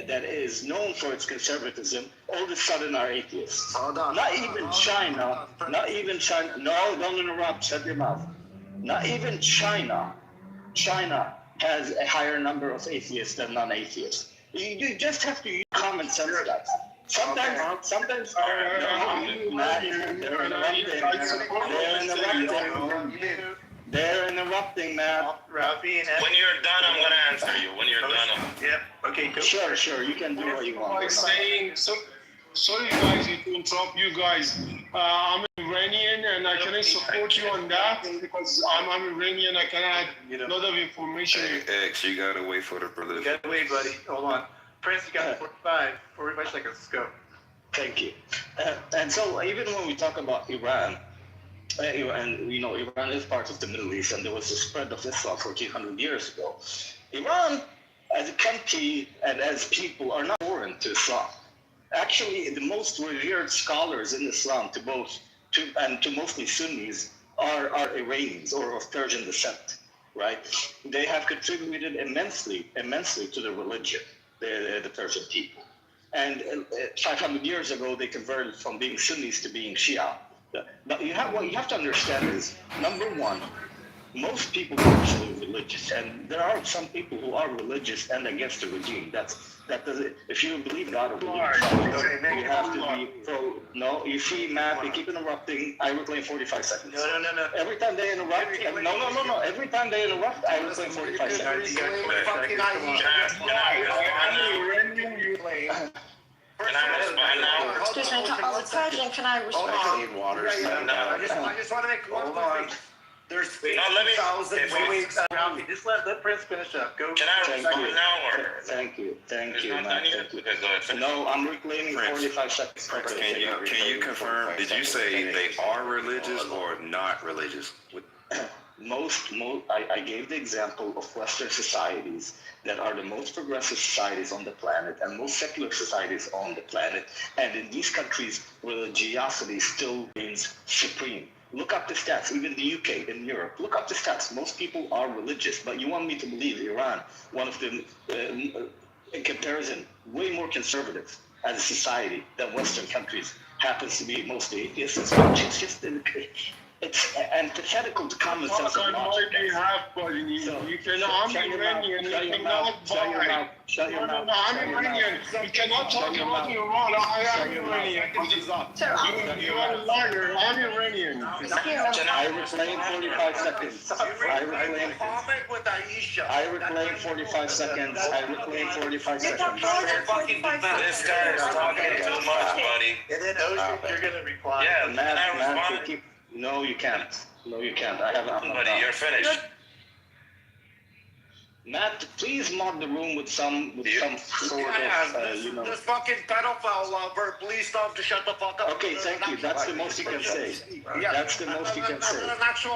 that is known for its conservatism all of a sudden are atheists. Hold on. Not even China. Not even China. No, don't interrupt. Shut your mouth. Not even China. China has a higher number of atheists than non-atheists. You just have to use common sense, guys. Sometimes, they're interrupting, Matt. Ralphie and When you're done, I'm gonna answer you. When you're done. Yep. Okay. Go. Sure. You can do what you want. Sorry guys, to interrupt you guys. I'm Iranian and I cannot support you on that because I'm Iranian. I can add a lot of information. Hey, X, you gotta wait for the brother. You gotta wait, buddy. Hold on. Prince, you got 45 seconds. Let's go. Thank you. And so even when we talk about Iran, and Iran is part of the Middle East, and there was a spread of Islam 1400 years ago. Iran, as a country and as people, are not foreign to Islam. Actually, the most revered scholars in Islam, to mostly Sunnis, are Iranians or of Persian descent, right? They have contributed immensely to the religion, the Persian people. And 500 years ago, they converted from being Sunnis to being Shia. But what you have to understand is, number one, most people are actually religious, and there are some people who are religious and against the regime. That doesn't. If you believe God or believe God, you have to be pro. No, you see, Matt, you keep interrupting. I reclaim 45 seconds. No. Every time they interrupt, no. Every time they interrupt, I reclaim 45 seconds. Can I respond now? Excuse me, President, can I respond? I just want to make one point. There's 8,000. Ralphie, just let Prince finish up. Go. Can I respond now or? Thank you, Matt. Thank you. Okay, go ahead. No, I'm reclaiming 45 seconds. Can you confirm? Did you say they are religious or not religious? I gave the example of Western societies that are the most progressive societies on the planet and most secular societies on the planet. And in these countries, religiosity still reigns supreme. Look up the stats, even the UK, in Europe. Look up the stats. Most people are religious, but you want me to believe Iran, one of them, in comparison, way more conservative as a society than Western countries, happens to be mostly atheists. It's just it's antithetical to common sense and logic. You cannot, I'm Iranian, you cannot buy. Shut your mouth. I'm Iranian. You cannot talk about Iran. I am Iranian. You are a liar. I'm Iranian. I reclaim 45 seconds. I reclaim 45 seconds. I reclaim 45 seconds. This guy is talking too much, buddy. And then Ocean, you're gonna reply. Yeah, Matt, no, you can't. I have a buddy, you're finished. Matt, please mod the room with some sort of, This fucking pedophile lover, please tell him to shut the fuck up. Okay, thank you. That's the most you can say. That's the most you can say.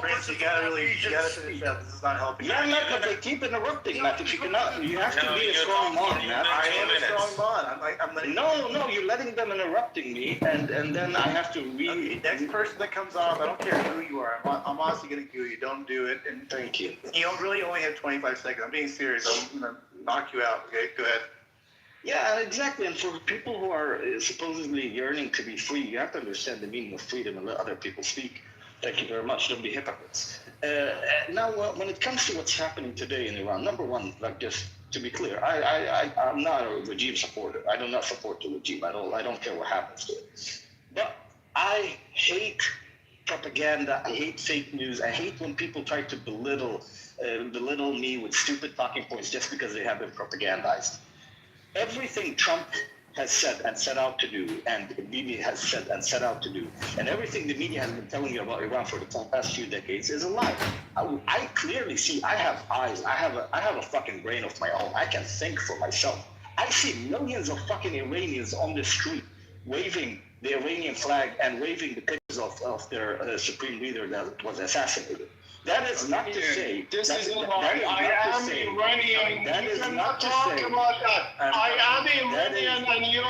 Prince, you gotta finish up. This is not helping. Yeah, Matt, but they keep interrupting, Matt. If you cannot, you have to be a strong mod, Matt. I am a strong mod. I'm letting. No, you're letting them interrupting me, and then I have to read. Okay, next person that comes on, I don't care who you are. I'm honestly gonna kill you. Don't do it. And thank you. You don't really only have 25 seconds. I'm being serious. I'm gonna knock you out. Okay, go ahead. Yeah, exactly. And for people who are supposedly yearning to be free, you have to understand the meaning of freedom and let other people speak. Thank you very much. Don't be hypocrites. Now, when it comes to what's happening today in Iran, number one, like just to be clear, I'm not a regime supporter. I do not support the regime. I don't care what happens to it. But I hate propaganda. I hate fake news. I hate when people try to belittle me with stupid talking points just because they have been propagandized. Everything Trump has said and set out to do, and the media has said and set out to do, and everything the media has been telling you about Iran for the past few decades is a lie. I clearly see. I have eyes. I have a fucking brain of my own. I can think for myself. I see millions of fucking Iranians on the street waving the Iranian flag and waving the pictures of their supreme leader that was assassinated. That is not to say. This is a lie. I am Iranian. You cannot talk about that. I am Iranian and you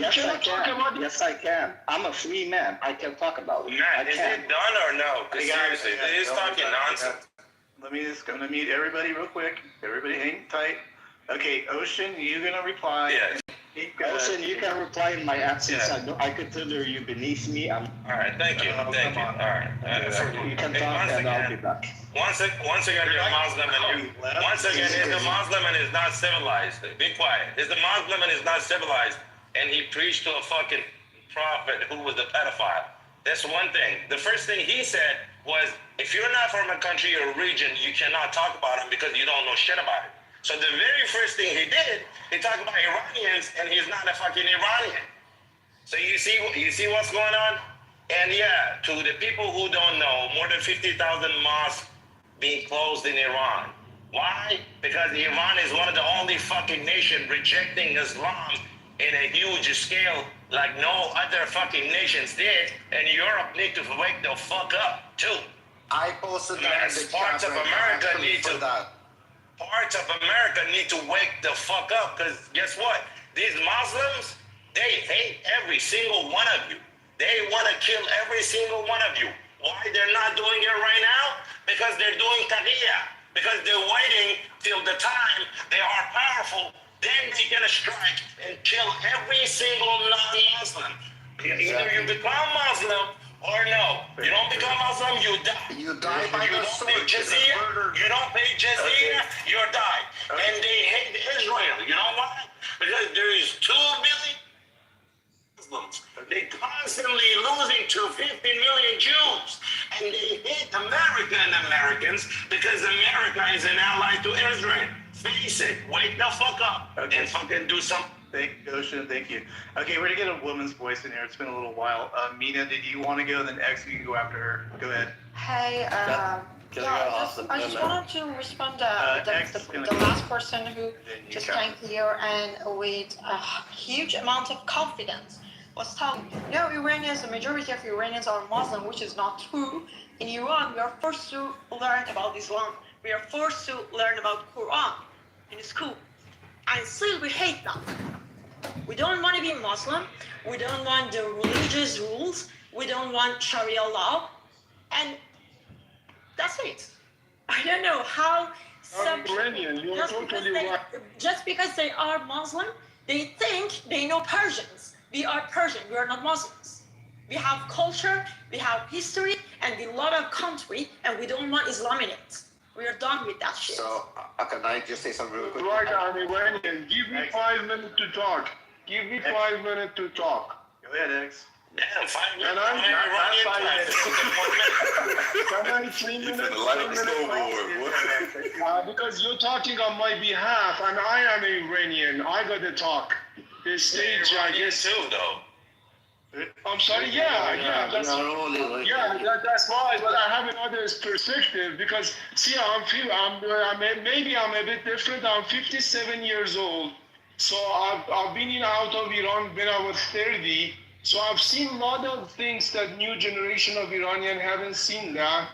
cannot talk about it. Yes, I can. I'm a free man. I can talk about it. Matt, is it done or no? Because seriously, it is talking nonsense. I'm gonna mute everybody real quick. Everybody hang tight. Okay, Ocean, you're gonna reply. Yes. Listen, you can reply in my absence. I consider you beneath me. All right, thank you. All right. You can talk and I'll be back. Once again, you're a Muslim and once again, he's a Muslim and is not civilized. Be quiet. He's a Muslim and is not civilized. And he preached to a fucking prophet who was a pedophile. That's one thing. The first thing he said was, if you're not from a country or region, you cannot talk about him because you don't know shit about it. So the very first thing he did, he talked about Iranians, and he's not a fucking Iranian. So you see what's going on? And yeah, to the people who don't know, more than 50,000 mosques being closed in Iran. Why? Because Iran is one of the only fucking nations rejecting Islam in a huge scale like no other fucking nations did, and Europe need to wake the fuck up too. I posted that in the Parts chat of right now, America actually, need for to that. Parts of America need to wake the fuck up, because guess what? These Muslims, they hate every single one of you. They want to kill every single one of you. Why they're not doing it right now? Because they're doing taqiyya. Because they're waiting till the time they are powerful, then they're going to strike and kill every single non-Muslim. Either you become Muslim or no. You don't become Muslim, you die. You die by You the don't sword. pay jizya, you don't pay jizya, you die. And they hate Israel. You know why? Because there is 2 billion Muslims. They constantly losing to 50 million Jews. And they hate America and Americans because America is an ally to Israel. Face it. Wake the fuck up and fucking do something. Thank you, Goshen. Thank you. Okay, we're gonna get a woman's voice in here. It's been a little while. Mina, did you want to go? Then X, you can go after her. Go ahead. Hey, I just wanted to respond to the last person who just came here and with a huge amount of confidence was telling, no, Iranians, the majority of Iranians are Muslim, which is not true. In Iran, we are forced to learn about Islam. We are forced to learn about Quran in school. And still we hate them. We don't want to be Muslim. We don't want the religious rules. We don't want Sharia law. And that's it. I don't know how some Iranian, you're totally right. just because they are Muslim, they think they know Persians. We are Persian, we are not Muslims. We have culture, we have history, and we love our country, and we don't want Islam in it. We are done with that shit. So, can I just say something real quick? Right, I'm Iranian. Give me 5 minutes to talk. Give me 5 minutes to talk. Go ahead, X. Damn, 5 And minutes. I'm Iranian time. Can I 3 minutes? Finna light up the scoreboard. Because you're talking on my behalf, and I am Iranian. I gotta talk. The stage, I guess. too, though. I'm sorry. Yeah. That's why. But I have another perspective because see, maybe I'm a bit different. I'm 57 years old, so I've been out of Iran when I was 30. So I've seen a lot of things that new generation of Iranian haven't seen that.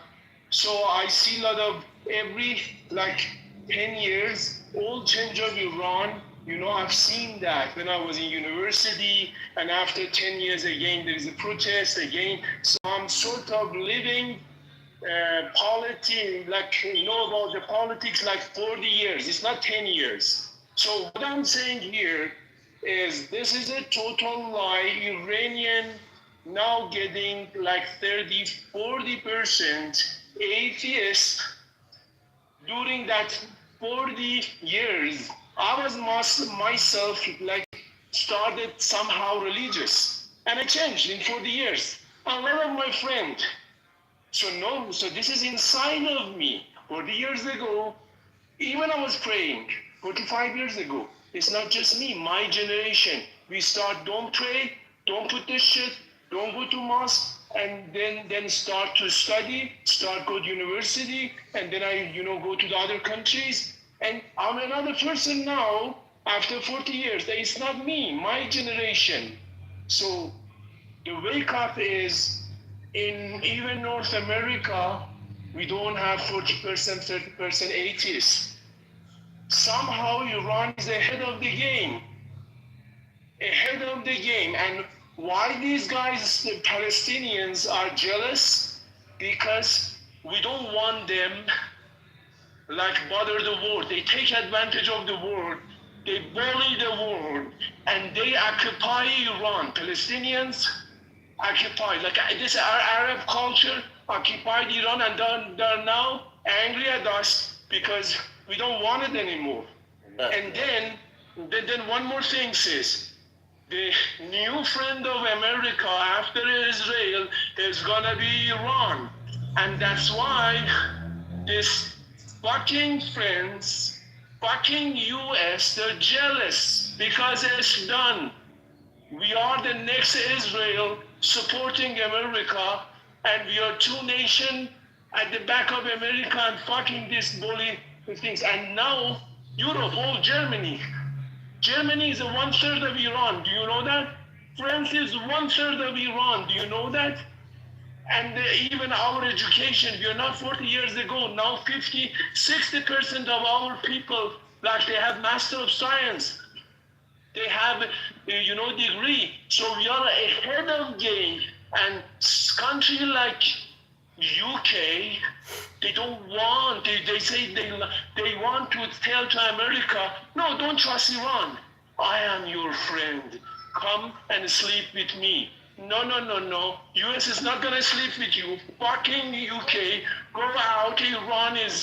So I see a lot of every 10 years, all change of Iran. You know, I've seen that when I was in university, and after 10 years again, there is a protest again. So I'm sort of living politics, know about the politics 40 years. It's not 10 years. So what I'm saying here is this is a total lie. Iranian now getting 30-40% atheists during that 40 years. I was myself started somehow religious, and I changed in 40 years. I love my friend. So this is inside of me. 40 years ago, even I was praying. 45 years ago, it's not just me, my generation. We start, don't pray, don't put this shit, don't go to mosque, and then start to study, go to university, and then I go to the other countries. And I'm another person now, after 40 years. It's not me, my generation. So the wake up is, in even North America, we don't have 40%, 30% atheists. Somehow Iran is ahead of the game. And why these guys, the Palestinians, are jealous? Because we don't want them bother the world. They take advantage of the world. They bully the world. And and they occupy Iran. Palestinians occupy, like this Arab culture occupied Iran, and they're now angry at us because we don't want it anymore. And then one more thing, sis. The new friend of America after Israel is gonna be Iran. And that's why this fucking friends, fucking US, they're jealous because it's done. We are the next Israel supporting America, and we are two nations at the back of America and fucking these bully things. And now Europe, all Germany. Germany is 1/3 of Iran. Do you know that? France is 1/3 of Iran. Do you know that? And even our education, we are not 40 years ago. Now 50, 60% of our people, like they have Master of Science. They have, degree. So we are ahead of game. And country like UK, they don't want, they say they want to tell to America, no, don't trust Iran. I am your friend. Come and sleep with me. No. US is not gonna sleep with you. Fucking UK, go out, Iran is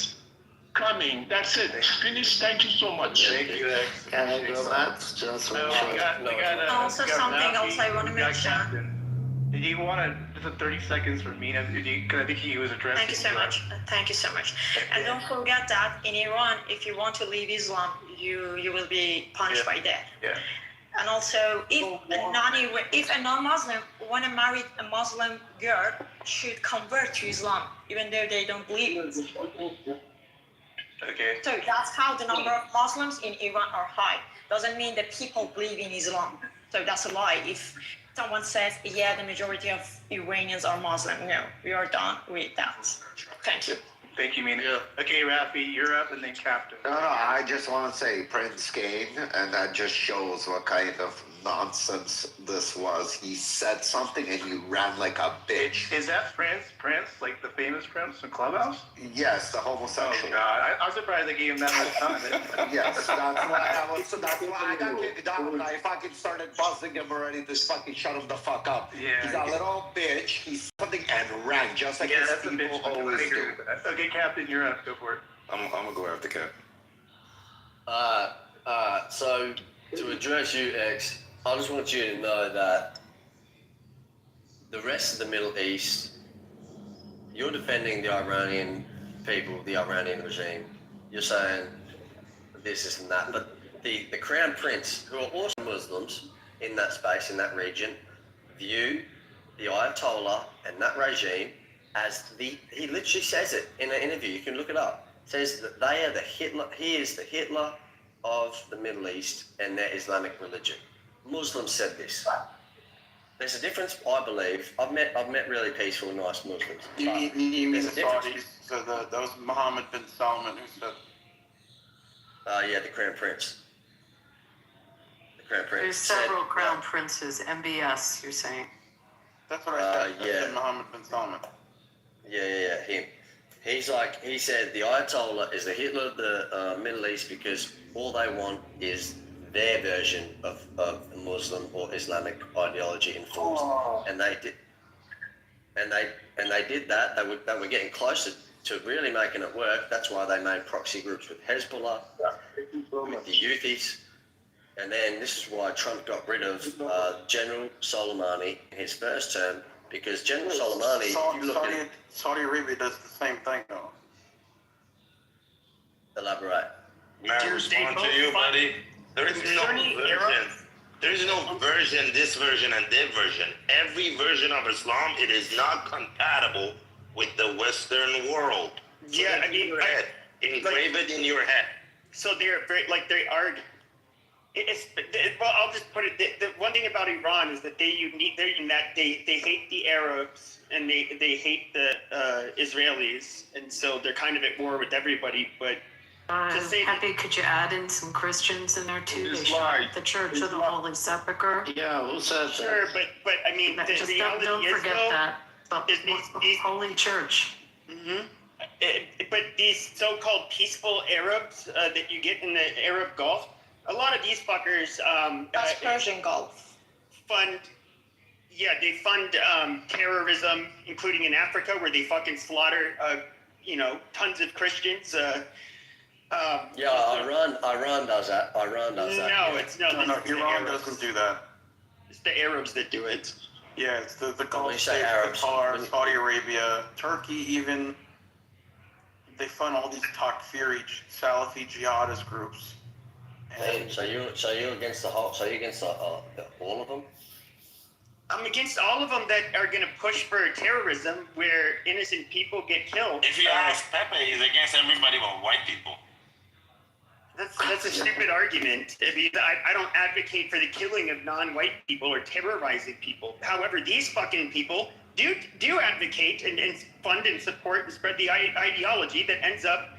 coming. That's it. Finished. Thank you so much. Thank you, X. Can I go, Matt? Just No, we got, Also something else I want to mention. Did you want to, just 30 seconds for Mina? Because I think he was addressing. Thank you so much. Thank you so much. And don't forget that in Iran, if you want to leave Islam, you will be punished by death. Yeah. And also, if a non-Muslim want to marry a Muslim girl, should convert to Islam, even though they don't believe it. Okay. So that's how the number of Muslims in Iran are high. Doesn't mean that people believe in Islam. So that's a lie. If someone says, yeah, the majority of Iranians are Muslim, no, we are done with that. Thank you. Thank you, Mina. Yeah. Okay, Rafi, you're up, and then Captain. No, I just want to say Prince came, and that just shows what kind of nonsense this was. He said something, and he ran like a bitch. Is that Prince, like the famous Prince in Clubhouse? Yes, the homosexual. Oh, God. I'm surprised they gave him that much time. Yes, that's why I got kicked out. I fucking started buzzing him already to fucking shut him the fuck up. Yeah. He's a little bitch. He's something and ran, just like his that's people a bitch. always do. Okay, Captain, you're up. Go for it. I'm gonna go after Cap. So to address you, X, I just want you to know that the rest of the Middle East, you're defending the Iranian people, the Iranian regime. You're saying this and that, but the Crown Prince, who are also Muslims in that space, in that region, view the Ayatollah and that regime as he literally says it in an interview, you can look it up, says that they are the Hitler, he is the Hitler of the Middle East and their Islamic religion. Muslims said this. There's a difference, I believe. I've met really peaceful, nice Muslims. You mean the Saudis? So that was Mohammed bin Salman who said. Yeah, the Crown Prince. The Crown Prince. There's several Crown Princes. MBS, you're saying? That's what I said. Yeah. I said Mohammed bin Salman. Yeah, him. He said the Ayatollah is the Hitler of the Middle East because all they want is their version of Muslim or Islamic ideology enforced, and they did that. They were getting closer to really making it work. That's why they made proxy groups with Hezbollah, with the Houthis, and then this is why Trump got rid of General Soleimani in his first term, because General Soleimani, if you look at it, Saudi Arabia does the same thing though. Elaborate. May I respond to you, buddy? There is no version. There is no version, this version and that version. Every version of Islam, it is not compatible with the Western world. Yeah, I mean, engrave it in your head. So they're very, like, they are. Well, I'll just put it. The one thing about Iran is that they hate the Arabs and they hate the Israelis, and so they're kind of at war with everybody. But Happy, could you add in some Christians in there too? They shot the Church of the Holy Sepulchre. yeah, who said that? Sure, but I mean, the Just reality don't forget is, that. But these Holy Church. Mm-hmm. But these so-called peaceful Arabs that you get in the Arab Gulf, a lot of these fuckers That's Persian Gulf. They fund terrorism, including in Africa, where they fucking slaughter, tons of Christians. Iran does that. Iran does that. No, it's no. No, Iran doesn't do that. It's the Arabs that do it. Yeah, it's the Gulf you say states, Arabs, Qatar, Saudi Arabia, Turkey even. They fund all these Takfiri, Salafi jihadist groups. And So you're against the whole? So you're against all of them? I'm against all of them that are going to push for terrorism where innocent people get killed. If you ask Pepe, he's against everybody but white people. That's a stupid argument. I mean, I don't advocate for the killing of non-white people or terrorizing people. However, these fucking people do advocate and fund and support and spread the ideology that ends up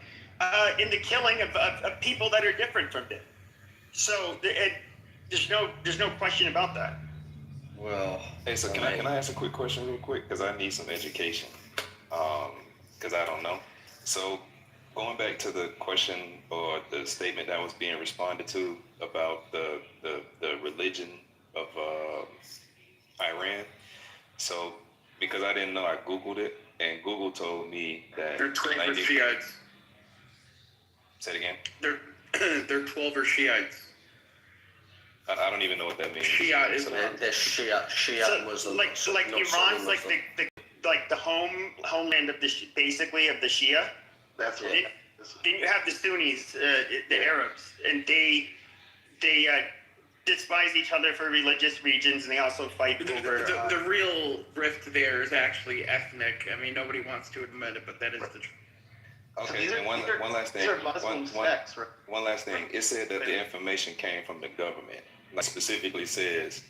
in the killing of people that are different from them. So there's no question about that. Well, Hey, so can I ask a quick question real quick? Because I need some education. Because I don't know. So going back to the question or the statement that was being responded to about the religion of Iran. So because I didn't know, I Googled it, and Google told me that they're 12 Shiites. Say it again. They're 12 Shiites. I don't even know what that means. Shia Islam. they're Shia Muslim. Like Iran's like the homeland of the Shia. That's right. Then you have the Sunnis, the Arabs, and they despise each other for religious reasons, and they also fight over. The real rift there is actually ethnic. I mean, nobody wants to admit it, but that is the truth. Okay, So and one last thing. These are Muslim sects, right? One last thing. It said that the information came from the government. Like specifically says,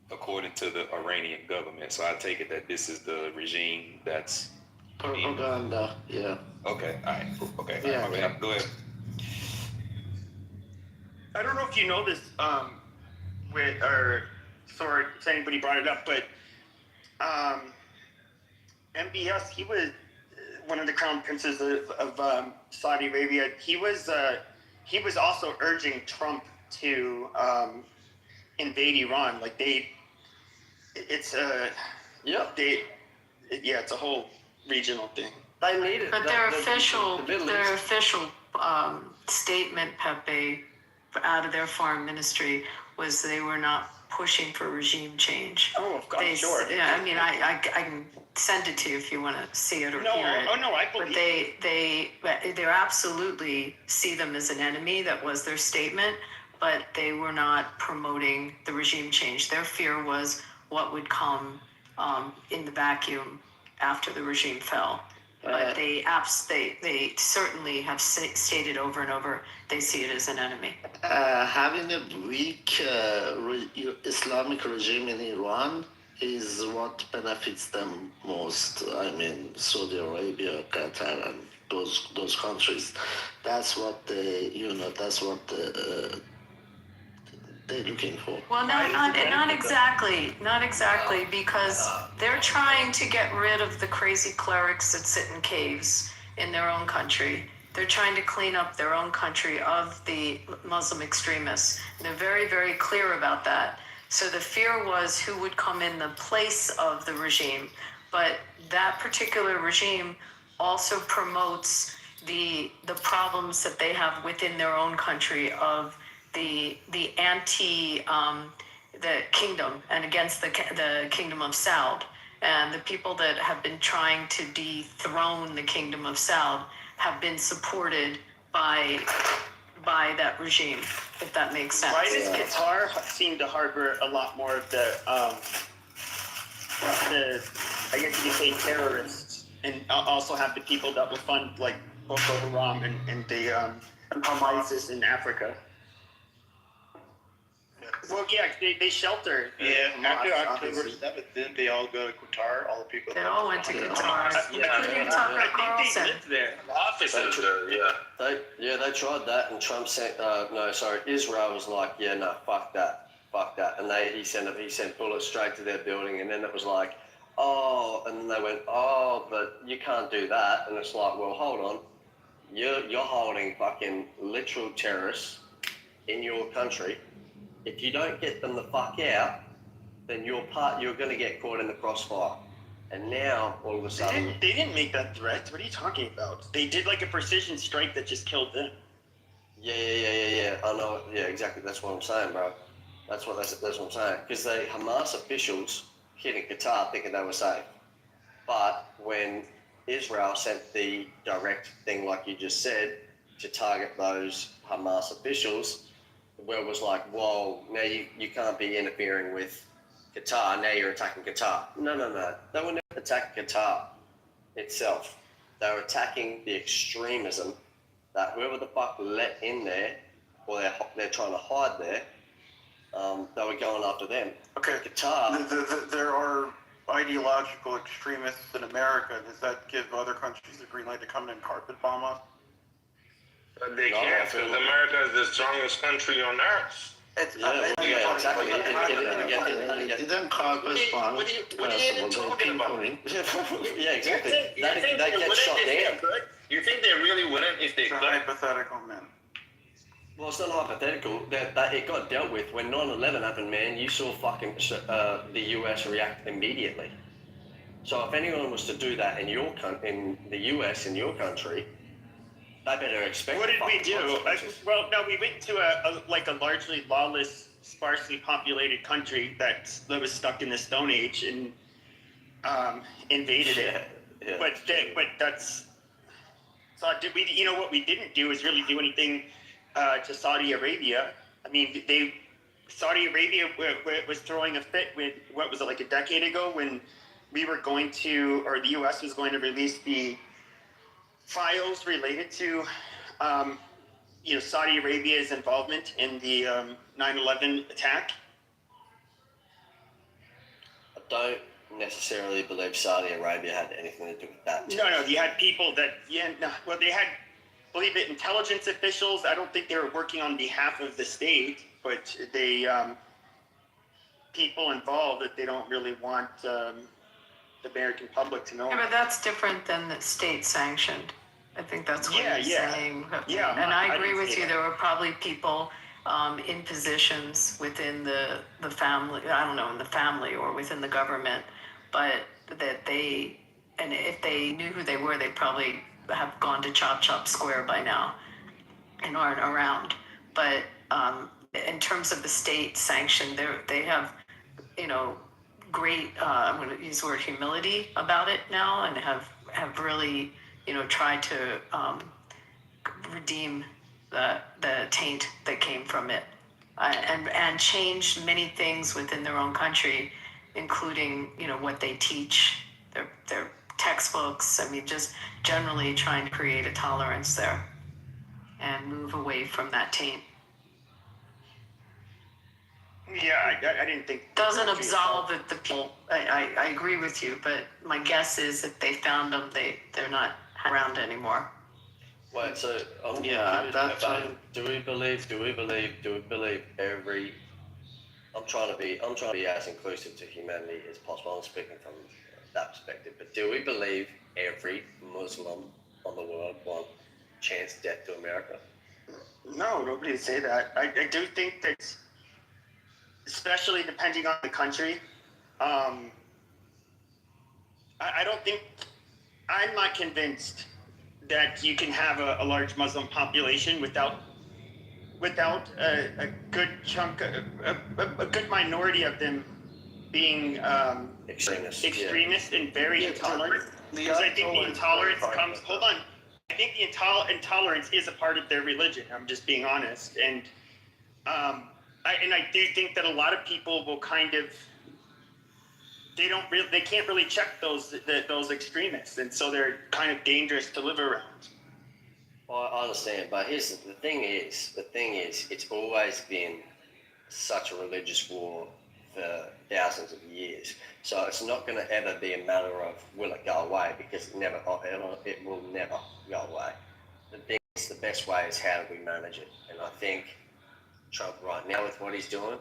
according to the Iranian government. So I take it that this is the regime that's Propaganda, yeah. okay. All right. Cool. Okay. Yeah, Okay. yeah. Go ahead. I don't know if you know this, if anybody brought it up, but MBS, he was one of the crown princes of Saudi Arabia. He was also urging Trump to invade Iran. Like it's a whole regional thing. They need it. But their official statement, Pepe, out of their foreign ministry was they were not pushing for regime change. Oh, God, sure. Yeah, I mean, I can send it to you if you want to see it or hear it. Oh, no, I believe They absolutely see them as an enemy. That was their statement, but they were not promoting the regime change. Their fear was what would come in the vacuum after the regime fell. But they certainly have stated over and over they see it as an enemy. Having a weak Islamic regime in Iran is what benefits them most. I mean, Saudi Arabia, Qatar, and those countries. That's what they're looking for. Well, not exactly, because they're trying to get rid of the crazy clerics that sit in caves in their own country. They're trying to clean up their own country of the Muslim extremists. And they're very, very clear about that. So the fear was who would come in the place of the regime. But that particular regime also promotes the problems that they have within their own country of the anti the kingdom and against the kingdom of Saud, and the people that have been trying to dethrone the kingdom of Saud have been supported by that regime, if that makes sense. Why does Qatar seem to harbor a lot more of the I guess you could say terrorists, and also have the people that will fund like Boko Haram and the ISIS in Africa? Well, yeah, they shelter. After Hamas, October obviously. 7th, didn't they all go to Qatar? All the people. They all went to Qatar, Yeah. including Tucker I think they Carlson. lived there. The office is there, yeah. They tried that, and Trump sent Israel was like, yeah, no, fuck that, and he sent bullets straight to their building, and then it was like, oh, and then they went, oh, but you can't do that, and it's like, well, hold on, you're holding fucking literal terrorists in your country, if you don't get them the fuck out, then you're going to get caught in the crossfire. And now, all of a sudden... They didn't make that threat. What are you talking about? They did like a precision strike that just killed them. Yeah. I know. Yeah, exactly. That's what I'm saying, bro. That's what I'm saying. Because the Hamas officials hit in Qatar thinking they were safe. But when Israel sent the direct thing, like you just said, to target those Hamas officials, the world was like, whoa, now you can't be interfering with Qatar, now you're attacking Qatar. No. They were never attacking Qatar itself. They were attacking the extremism that whoever the fuck let in there, or they're trying to hide there, they were going after them. Okay. Qatar... There are ideological extremists in America. Does that give other countries the green light to come in and carpet bomb us? They can't, because America is the strongest country on earth. Exactly. Didn't Congress fund? What are you even talking about? Yeah, exactly. That gets shot down. You think they really wouldn't if they It's a could? hypothetical, man. Well, it's not hypothetical. That it got dealt with when 9/11 happened, man. You saw fucking the US react immediately. So if anyone was to do that in the US in your country, they better expect. What did we do? consequences. We went to a largely lawless, sparsely populated country that was stuck in the Stone Age and invaded it. Yeah. But that's. So did we? You know what we didn't do is really do anything to Saudi Arabia. I mean, Saudi Arabia was throwing a fit with what was it, like a decade ago, when we were going to, or the U.S. was going to release the files related to, Saudi Arabia's involvement in the 9/11 attack. I don't necessarily believe Saudi Arabia had anything to do with that. No, you had people that, they had, believe it, intelligence officials. I don't think they were working on behalf of the state, but they, people involved that they don't really want the American public to know. Yeah, but that's different than the state sanctioned. I think that's what you're saying. Yeah, and I agree didn't with say you. that. There were probably people in positions within the family, I don't know, in the family or within the government, but that they, and if they knew who they were, they probably have gone to Chop Square by now and aren't around. But in terms of the state sanction, they have, great, I'm going to use the word humility about it now, and have really, tried to redeem the taint that came from it, and changed many things within their own country, including, what they teach, their textbooks. I mean, just generally trying to create a tolerance there and move away from that taint. Yeah, I didn't think. Doesn't absolve the people. I agree with you, but my guess is if they found them, they're not around anymore. Wait, so at that time, do we believe every? I'm trying to be as inclusive to humanity as possible. I'm speaking from that perspective, but do we believe every Muslim on the world wants chance death to America? No, nobody would say that. I do think that, especially depending on the country, I don't think, I'm not convinced that you can have a large Muslim population without a good chunk, a good minority of them being extremist and very intolerant. Because I think the intolerance comes, hold on, I think the intolerance is a part of their religion. I'm just being honest. And I do think that a lot of people will kind of, they can't really check those extremists, and so they're kind of dangerous to live around. Well, I understand, but the thing is, it's always been such a religious war for thousands of years. So it's not going to ever be a matter of will it go away, because it will never go away. The thing is, the best way is how do we manage it, and I think Trump right now with what he's doing,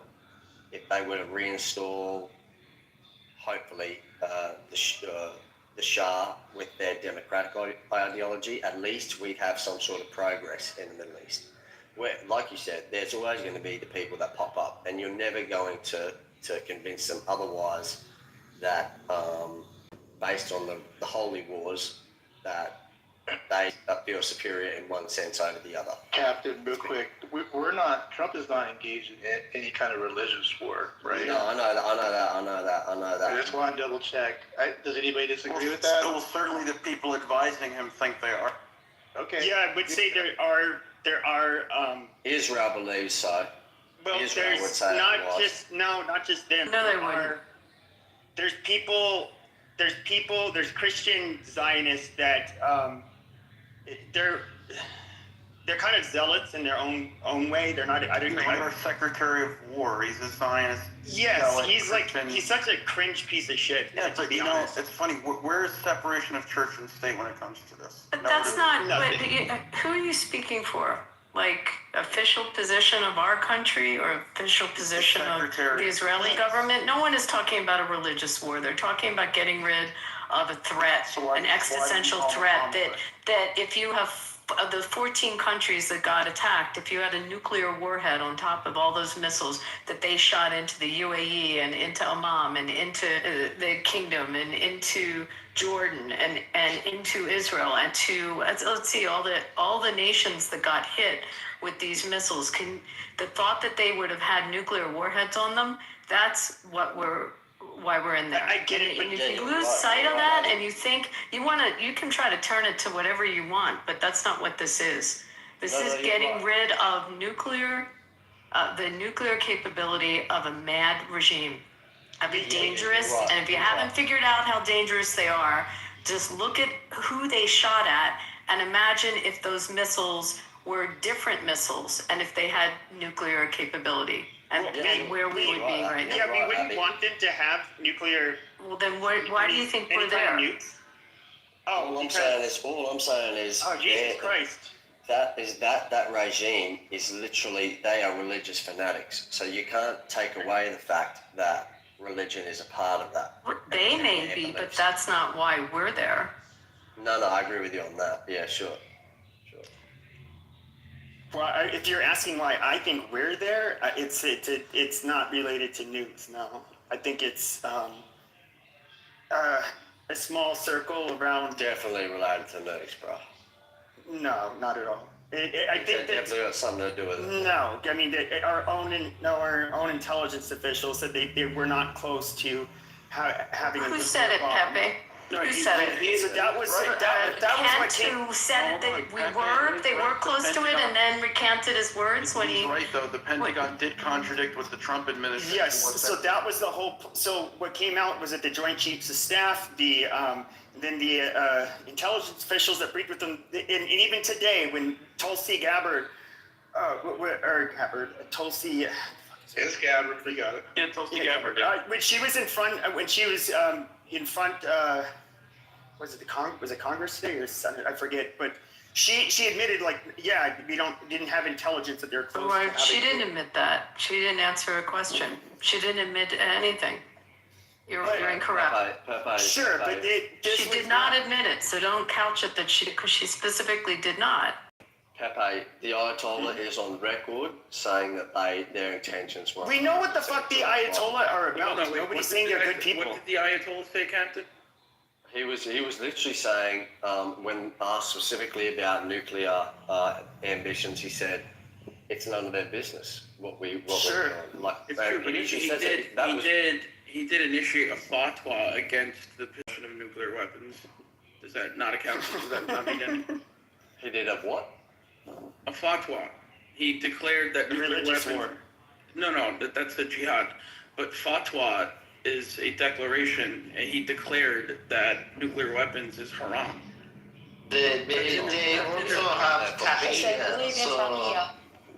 if they were to reinstall, hopefully, the Shah with their democratic ideology, at least we'd have some sort of progress in the Middle East. where, like you said, there's always going to be the people that pop up, and you're never going to convince them otherwise that based on the holy wars that they feel superior in one sense over the other. Captain, real quick, Trump is not engaged in any kind of religious war, right? No, I know that. I just want to double check. Does anybody disagree with that? Well, certainly the people advising him think they are. Okay. Yeah, I would say there are. Israel believes so. Well, Israel would there's say not just them. No, they There wouldn't. There's Christian Zionists that they're kind of zealots in their own way. They're not. I don't know. Our Secretary of War, he's a Zionist. Yes, zealot, he's such a cringe piece of shit. Yeah, to but be you know, honest. it's funny. Where is separation of church and state when it comes to this? But No, that's not. no. But who are you speaking for? Like official position of our country or official position of Secretary. the Israeli government? No one is talking about a religious war. They're talking about getting rid of a threat, So why- an why do existential you call it threat conflict? that if you have of the 14 countries that got attacked, if you had a nuclear warhead on top of all those missiles that they shot into the UAE and into Oman and into the kingdom and into Jordan and into Israel and to let's see all the nations that got hit with these missiles, the thought that they would have had nuclear warheads on them, that's why we're in there. I get it, And but if you lose sight of that and you think you can try to turn it to whatever you want, but that's not what this is. This is getting rid of the nuclear capability of a mad regime, of a dangerous. And if you haven't figured out how dangerous they are, just look at who they shot at and imagine if those missiles were different missiles and if they had nuclear capability. And where we would be right now. Yeah, we wouldn't want them to have nuclear. Well, then why do you think we're any there? kind of nukes. All I'm saying is, Oh, Jesus Christ. that regime is literally, they are religious fanatics. So you can't take away the fact that religion is a part of that. They may be, but that's not why we're there. No, I agree with you on that. Yeah, sure. Well, if you're asking why I think we're there, it's not related to nukes. No, I think it's a small circle around. Definitely related to nukes, bro. No, not at all. I think that definitely got something to do with it. No, I mean our own intelligence officials said they were not close to having. Who said it, Pepe? Who said it? So that was what came. Who said that they were close to it and then recanted his words when he. He's right though. The Pentagon did contradict what the Trump administration. Yes. So that was the whole. So what came out was that the Joint Chiefs of Staff, the intelligence officials that briefed with them, and even today when Tulsi Gabbard, Tulsi. It's Gabbard, we got it. Yeah, Tulsi Gabbard. When she was in front, was it Congress today or Senate? I forget, but she admitted we didn't have intelligence that they're close. Well, to she having- didn't admit that. She didn't answer a question. She didn't admit anything. You're incorrect. Sure, but She did not admit it, so don't couch it because she specifically did not. Pepe, the Ayatollah is on record saying that their intentions were. We know what the fuck the Ayatollah are about. Nobody's saying they're good people. What did the Ayatollah say, Captain? He was literally saying, when asked specifically about nuclear ambitions, he said, "It's none of their business what we're doing." Like, It's true, but he did initiate a fatwa against the possession of nuclear weapons. Does that not account? Does that not mean anything? He did a what? A fatwa. He declared that nuclear Religious weapons. war. No, that's the jihad. But fatwa is a declaration, and he declared that nuclear weapons is haram. They also have taqiyya. So,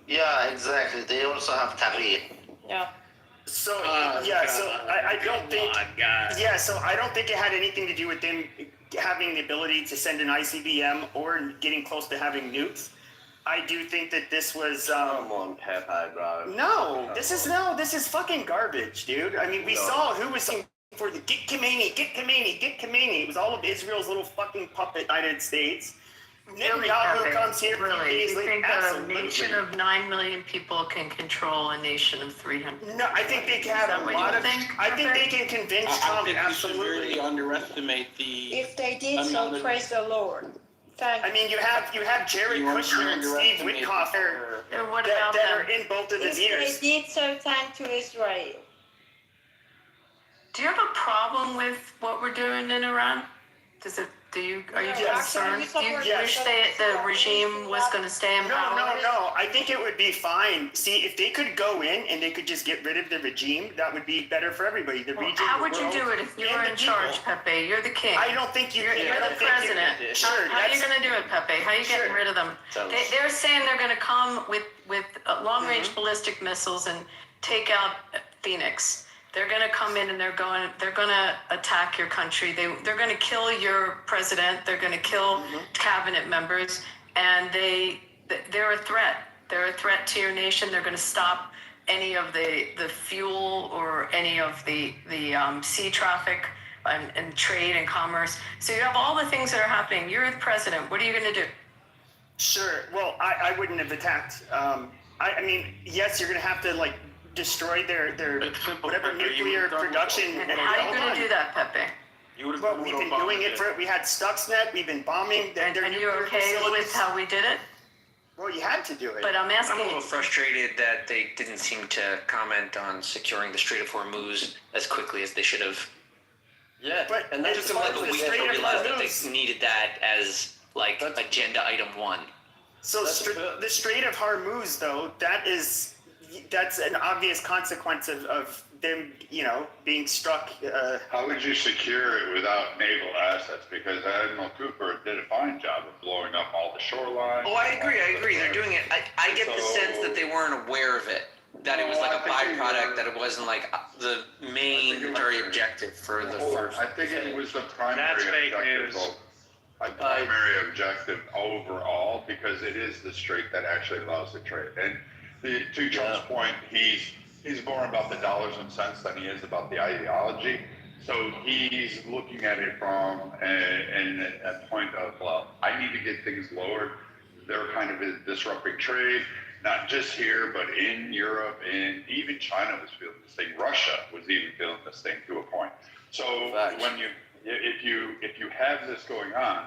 yeah, exactly. They also have taqiyya. Yeah. So I don't think. Yeah, so I don't think it had anything to do with them having the ability to send an ICBM or getting close to having nukes. I do think that this was. Come on, Pepe, bro. No, this is fucking garbage, dude. I mean, we saw who was for the get Khomeini. It was all of Israel's little fucking puppet, United States. Really, Netanyahu Pepe, comes here really? You easily. think a Absolutely. nation of 9 million people can control a nation of 300? No, I think they can have that a what lot you of. think, I think Pepe? they can convince I Trump. think we Absolutely. severely underestimate the. If they did so, praise the Lord. Thank I mean, you have Jared You Kushner and Steve underestimate Witkoff And what that about are them? in both of his If ears. they did so, thank to Israel. Do you have a problem with what we're doing in Iran? Are you Yeah, concerned? actually, Do you we wish support the regime was going to stay in power? No. I think it would be fine. See, if they could go in and they could just get rid of the regime, that would be better for everybody. The region. How the would you world, do it if you and were the in charge, people. Pepe? You're the king. I don't think You're I the don't think president. Sure. How are you going to do it, Pepe? How are you getting Sure. rid of them? They're saying they're going to come with long-range ballistic missiles and take out Phoenix. They're going to come in and they're going to attack your country. They're going to kill your president. They're going to kill cabinet members, and they're a threat. They're a threat to your nation. They're going to stop any of the fuel or any of the sea traffic and trade and commerce. So you have all the things that are happening. You're the president. What are you going to do? Sure. Well, I wouldn't have attacked. I mean, yes, you're going to have to destroy their whatever nuclear production. And how are you going to do that, Pepe? Well, we've been doing it we had Stuxnet. We've been bombing their And nuclear you're okay facilities. with how we did it? Well, you had to do it. But I'm I'm asking a little frustrated that they didn't seem to comment on securing the Strait of Hormuz as quickly as they should have. Yeah, But and It that's took them like a the week to Strait of realize that Hormuz. they needed that as like agenda item 1. So the Strait of Hormuz, though, that's an obvious consequence of them, being struck. How would you secure it without naval assets? Because Admiral Cooper did a fine job of blowing up all the shoreline. Oh, I agree. They're doing it. I get the sense that they weren't aware of it. That it was like a byproduct, that it wasn't like the main military objective for the first. I think it was the primary That's fake objective. news. A primary objective overall, because it is the strait that actually allows the trade. And to Trump's point, he's more about the dollars and cents than he is about the ideology. So he's looking at it from a point of, well, I need to get things lowered. They're kind of disrupting trade, not just here, but in Europe, and even China was feeling this thing. Russia was even feeling this thing to a point. So if you have this going on,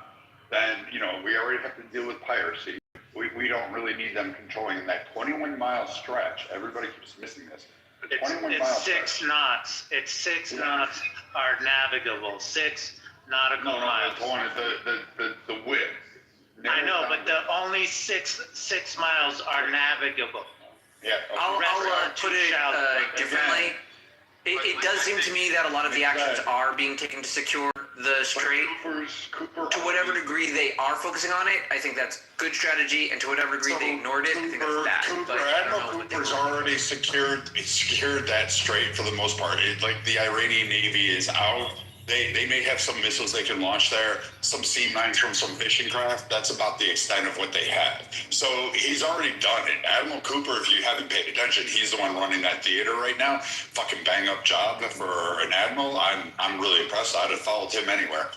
then we already have to deal with piracy. We don't really need them controlling that 21-mile stretch. Everybody keeps missing this. It's 6 knots. It's 6 knots are navigable. 6 nautical miles. The width. I know, but the only six miles are navigable. Yeah. I'll put it differently. It does seem to me that a lot of the actions are being taken to secure the strait. To whatever degree they are focusing on it, I think that's good strategy, and to whatever degree they ignored it, I think that's bad. But I don't know Admiral what they Cooper's will. already secured that strait for the most part. Like the Iranian Navy is out. They may have some missiles they can launch there, some C-9s from some fishing craft. That's about the extent of what they have. So he's already done it. Admiral Cooper, if you haven't paid attention, he's the one running that theater right now. Fucking bang up job for an admiral. I'm really impressed. I'd have followed him anywhere.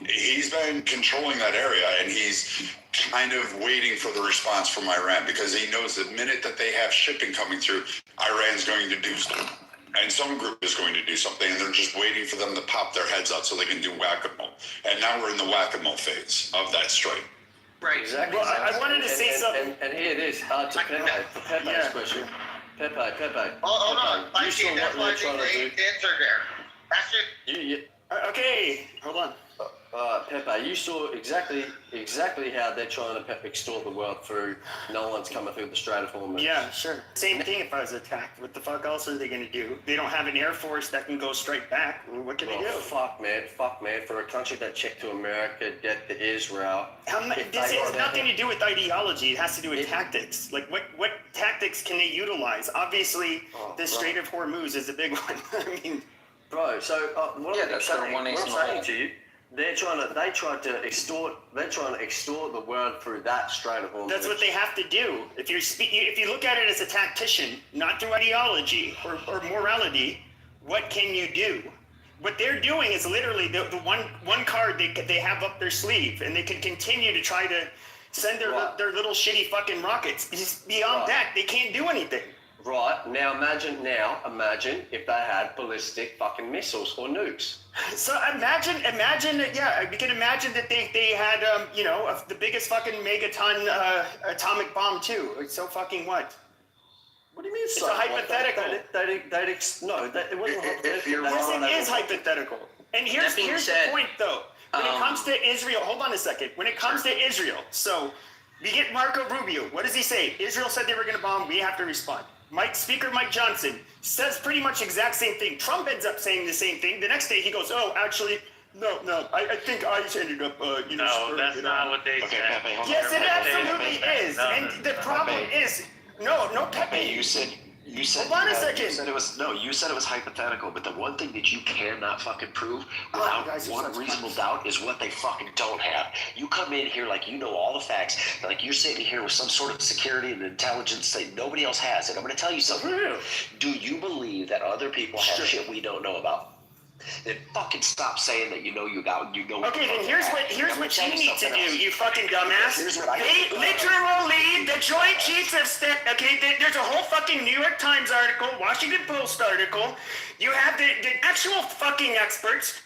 He's been controlling that area, and he's kind of waiting for the response from Iran, because he knows the minute that they have shipping coming through, Iran's going to do something. And some group is going to do something, and they're just waiting for them to pop their heads out so they can do whack-a-mole. And now we're in the whack-a-mole phase of that strike. Right. Exactly. Well, I wanted to say something. And here it is. To Pepe's question. Pepe. Hold on. I You see. saw That's what why they're trying to do. the answer there. That's it. Okay, hold on. Pepe, you saw exactly how they're trying to extort the world through. No one's coming through the Strait of Hormuz. Yeah, sure. Same thing if I was attacked. What the fuck else are they going to do? They don't have an air force that can go straight back. What can they do? Fuck, man. For a country that checked to America, debt to Israel. This has nothing to do with ideology. It has to do with tactics. Like, what tactics can they utilize? Obviously, the Strait of Hormuz is a big one. I mean, bro. So what I'm that's their saying, one ace what in I'm the saying hole. to you, they're trying to extort the world through that Strait of Hormuz. that's what they have to do. If you look at it as a tactician, not through ideology or morality, what can you do? what they're doing is literally the one card they have up their sleeve, and they can continue to try to send their little shitty fucking rockets. Just beyond that, they can't do anything. Right, now imagine if they had ballistic fucking missiles or nukes. So imagine, yeah, we can imagine that they had, the biggest fucking megaton atomic bomb too. So fucking what? What do you mean? It's a hypothetical. It wasn't hypothetical. Yes, it is hypothetical. And here's the point, though. When it comes to Israel, hold on a second. When it comes to Israel, so we get Marco Rubio. What does he say? Israel said they were going to bomb. We have to respond. Speaker Mike Johnson says pretty much exact same thing. Trump ends up saying the same thing. The next day he goes, "Oh, actually, no. I think I ended up, No, that's not what they said. Pepe, hold on. Yes, it absolutely is. And the problem is, no, Pepe. You said Hold on a second. You said it was hypothetical, but the one thing that you cannot fucking prove without one reasonable doubt is what they fucking don't have. You come in here like you know all the facts, like you're sitting here with some sort of security and intelligence that nobody else has. And I'm going to tell you something. Do you believe that other people have shit we don't know about? Then fucking stop saying that you know. Okay, then here's what you need to do, you fucking dumbass. They literally, the Joint Chiefs of Staff. Okay, there's a whole fucking New York Times article, Washington Post article. You have the actual fucking experts.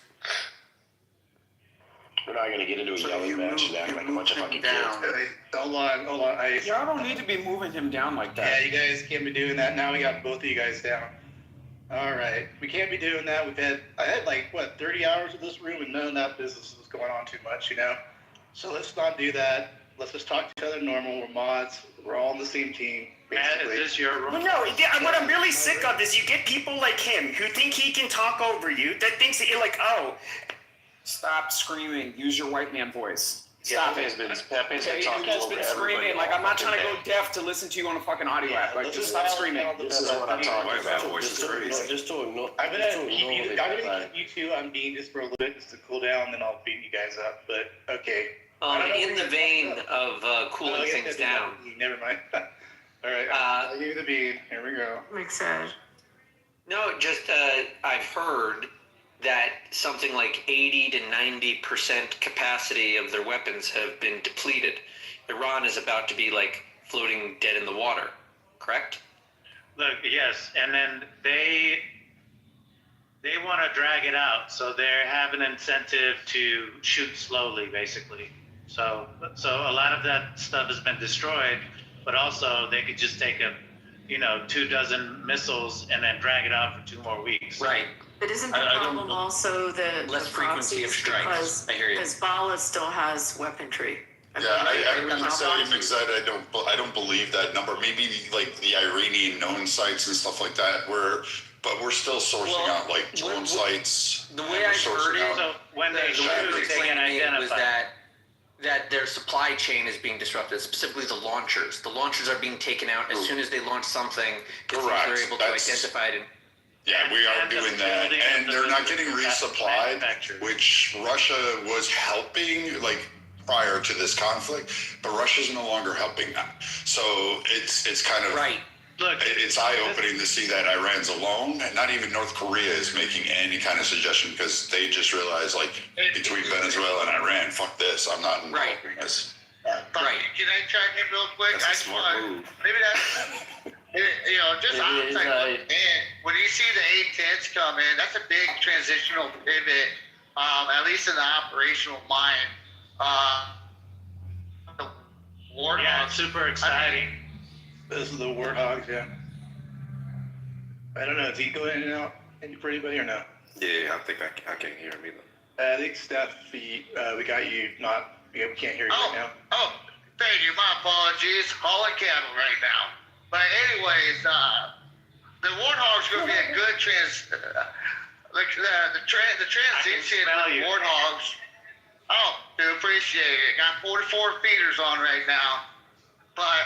We're not gonna get into a yelling match and act like a bunch of fucking kids. Hold on. Y'all don't need to be moving him down like that. Yeah, you guys can't be doing that. Now we got both of you guys down. All right, we can't be doing that. I had 30 hours of this room and none of that business was going on too much, So let's not do that. Let's just talk to each other normal. We're mods. We're all on the same team. Matt, is this your room? Well, no, what I'm really sick of is you get people like him who think he can talk over you, that thinks that you're like, oh. Stop screaming. Use your white man voice. Stop Pepe's it. been You talking guys over been everybody. screaming. Like, I'm not trying to go deaf to listen to you on a fucking audio app. Like, just stop screaming. This is what I'm talking about. I'm gonna keep you two on being just for a little bit, just to cool down, then I'll beat you guys up. But okay. In the vein of cooling things down. Never mind. All right. I'll give you the bean. Here we go. Makes sense. No, just I've heard that something like 80 to 90% capacity of their weapons have been depleted. Iran is about to be floating dead in the water, correct? Look, yes, and then they want to drag it out, so they have an incentive to shoot slowly, basically. So a lot of that stuff has been destroyed, but also they could just take 24 missiles and then drag it out for 2 more weeks. Right. But isn't the problem also the less frequency of strikes? Because I hear you. Hezbollah still has weaponry. I really say I don't believe that number. Maybe the Iranian known sites and stuff like that. But we're still sourcing out drone sites. The way I heard it, So when they shoot, they can was identify. that their supply chain is being disrupted, specifically the launchers. The launchers are being taken out as soon as they launch something. They're able to identify it. Yeah, we are doing that, and they're not getting resupplied, which Russia was helping prior to this conflict, but Russia's no longer helping them. So it's kind of right. Look, it's eye-opening to see that Iran's alone, and not even North Korea is making any kind of suggestion because they just realize between Venezuela and Iran, fuck this, I'm not involved in this. Right. Can I chime in real quick? That's a smart move. Maybe that's, just outside looking in, when you see the A-10s come in, that's a big transitional pivot, at least in the operational mind. Yeah, super exciting. Those are the Warthogs, yeah. I don't know. Is he going in and out for anybody or no? Yeah, I think I can't hear him either. I think Steph, we got you. We can't hear you right now. Oh, thank you. My apologies. Hauling cattle right now. But anyways, the Warthog's going to be a good the transition of the Warthogs. Oh, do appreciate it. Got 44 feeders on right now. But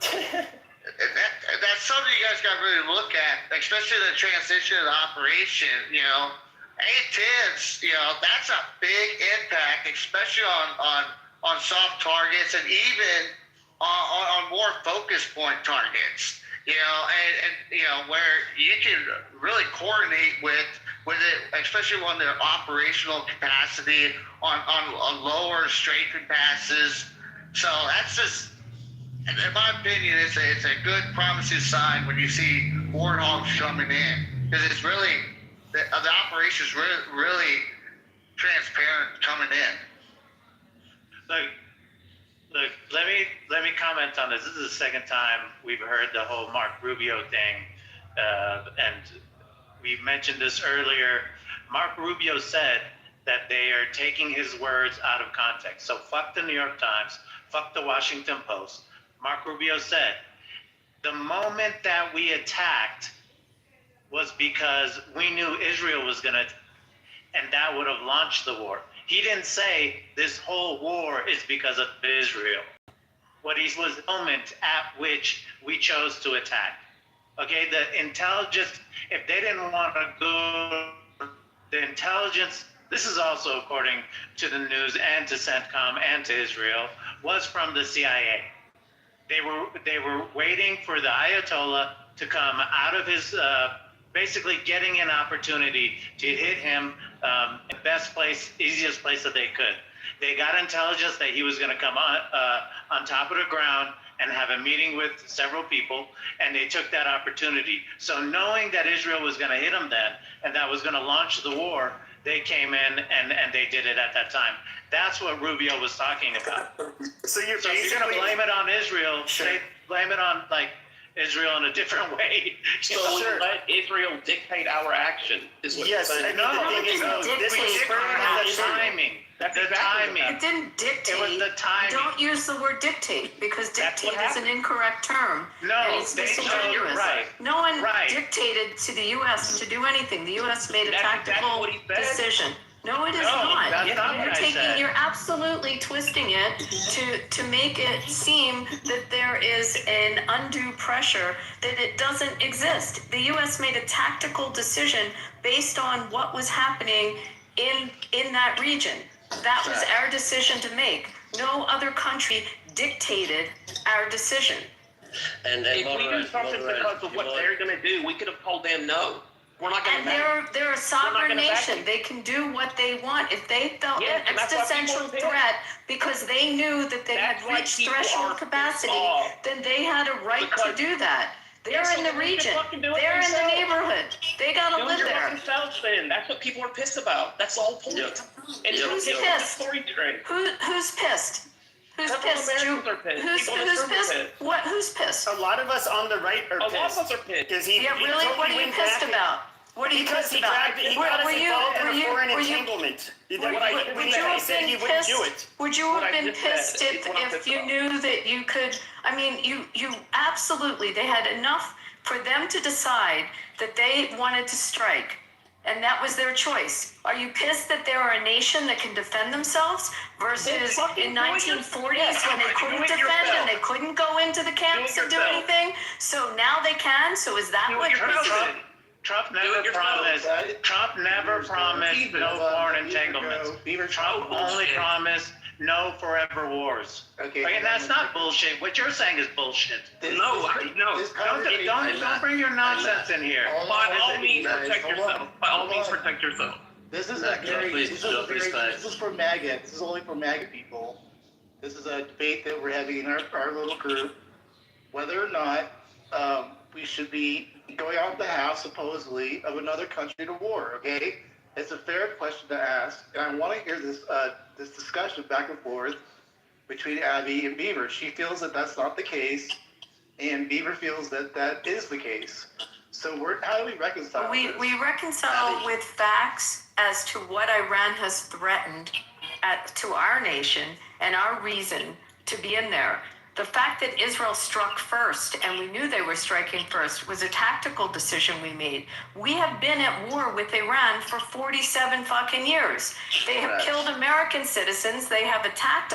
that's something you guys got to really look at, especially the transition of the operation. A-10s, that's a big impact, especially on soft targets and even on more focus point targets. And where you can really coordinate with with it, especially when their operational capacity on lower strafing passes. So that's just, in my opinion, it's a good promising sign when you see warthogs coming in, because it's really the operation's really transparent coming in. Look, let me comment on this. This is the second time we've heard the whole Mark Rubio thing, and we mentioned this earlier. Mark Rubio said that they are taking his words out of context. So fuck the New York Times, fuck the Washington Post. Mark Rubio said, the moment that we attacked was because we knew Israel was gonna, and that would have launched the war. He didn't say this whole war is because of Israel. What he was the moment at which we chose to attack. Okay, the intelligence, if they didn't want to go, the intelligence, this is also according to the news and to CENTCOM and to Israel, was from the CIA. They were waiting for the Ayatollah to come out of his, basically getting an opportunity to hit him the best place, easiest place that they could. They got intelligence that he was going to come on top of the ground and have a meeting with several people, and they took that opportunity. So knowing that Israel was going to hit him then, and that was going to launch the war, they came in and they did it at that time. That's what Rubio was talking about. So you're going to blame it on Israel, blame it on like Israel in a different way. So we let Israel dictate our action, is what you're saying. No, this was the timing. That's the timing. It didn't dictate. It was the timing. Don't use the word dictate, because dictate is an incorrect term. No, and it's disingenuous. Right. No one dictated to the U.S. to do anything. The U.S. made a tactical decision. No, it is not. That's not You're absolutely twisting it to make it seem that there is an undue pressure that it doesn't exist. The U.S. made a tactical decision based on what was happening in that region. That was our decision to make. No other country dictated our decision. And if we do something because of what they're going to do, we could have told them no. We're not going to. And they're a sovereign nation. They can do what they want. If they felt an existential threat because they knew that they had reached threshold capacity, then they had a right to do that. They're in the region. They're in the neighborhood. They gotta live there. That's what people are pissed about. That's the whole point. And who's pissed? Who's pissed? Who's pissed? Who's pissed? What? Who's pissed? A lot of us on the right are pissed. A lot of us are pissed. Yeah, really? What are you pissed about? What are you pissed about? He got us involved in a foreign entanglement. Would you have been pissed if you knew that you could? I mean, you absolutely. They had enough for them to decide that they wanted to strike, and that was their choice. Are you pissed that they're a nation that can defend themselves versus in 1940s when they couldn't defend and they couldn't go into the camps and do anything? So now they can. So is that what you're pissed? Trump never promised no foreign entanglements. Trump only promised no forever wars. Okay, and that's not bullshit. What you're saying is bullshit. No. Don't bring your nonsense in here. By all means, protect yourself. By all means, protect yourself. This is this is for MAGA. This is only for MAGA people. This is a debate that we're having in our little group, whether or not we should be going out of the house, supposedly, of another country to war, okay? It's a fair question to ask, and I want to hear this discussion back and forth between Abby and Beaver. She feels that that's not the case, and Beaver feels that that is the case. So how do we reconcile this? We reconcile with facts as to what Iran has threatened to our nation and our reason to be in there. The fact that Israel struck first, and we knew they were striking first, was a tactical decision we made. We have been at war with Iran for 47 fucking years. They have killed American citizens. They have attacked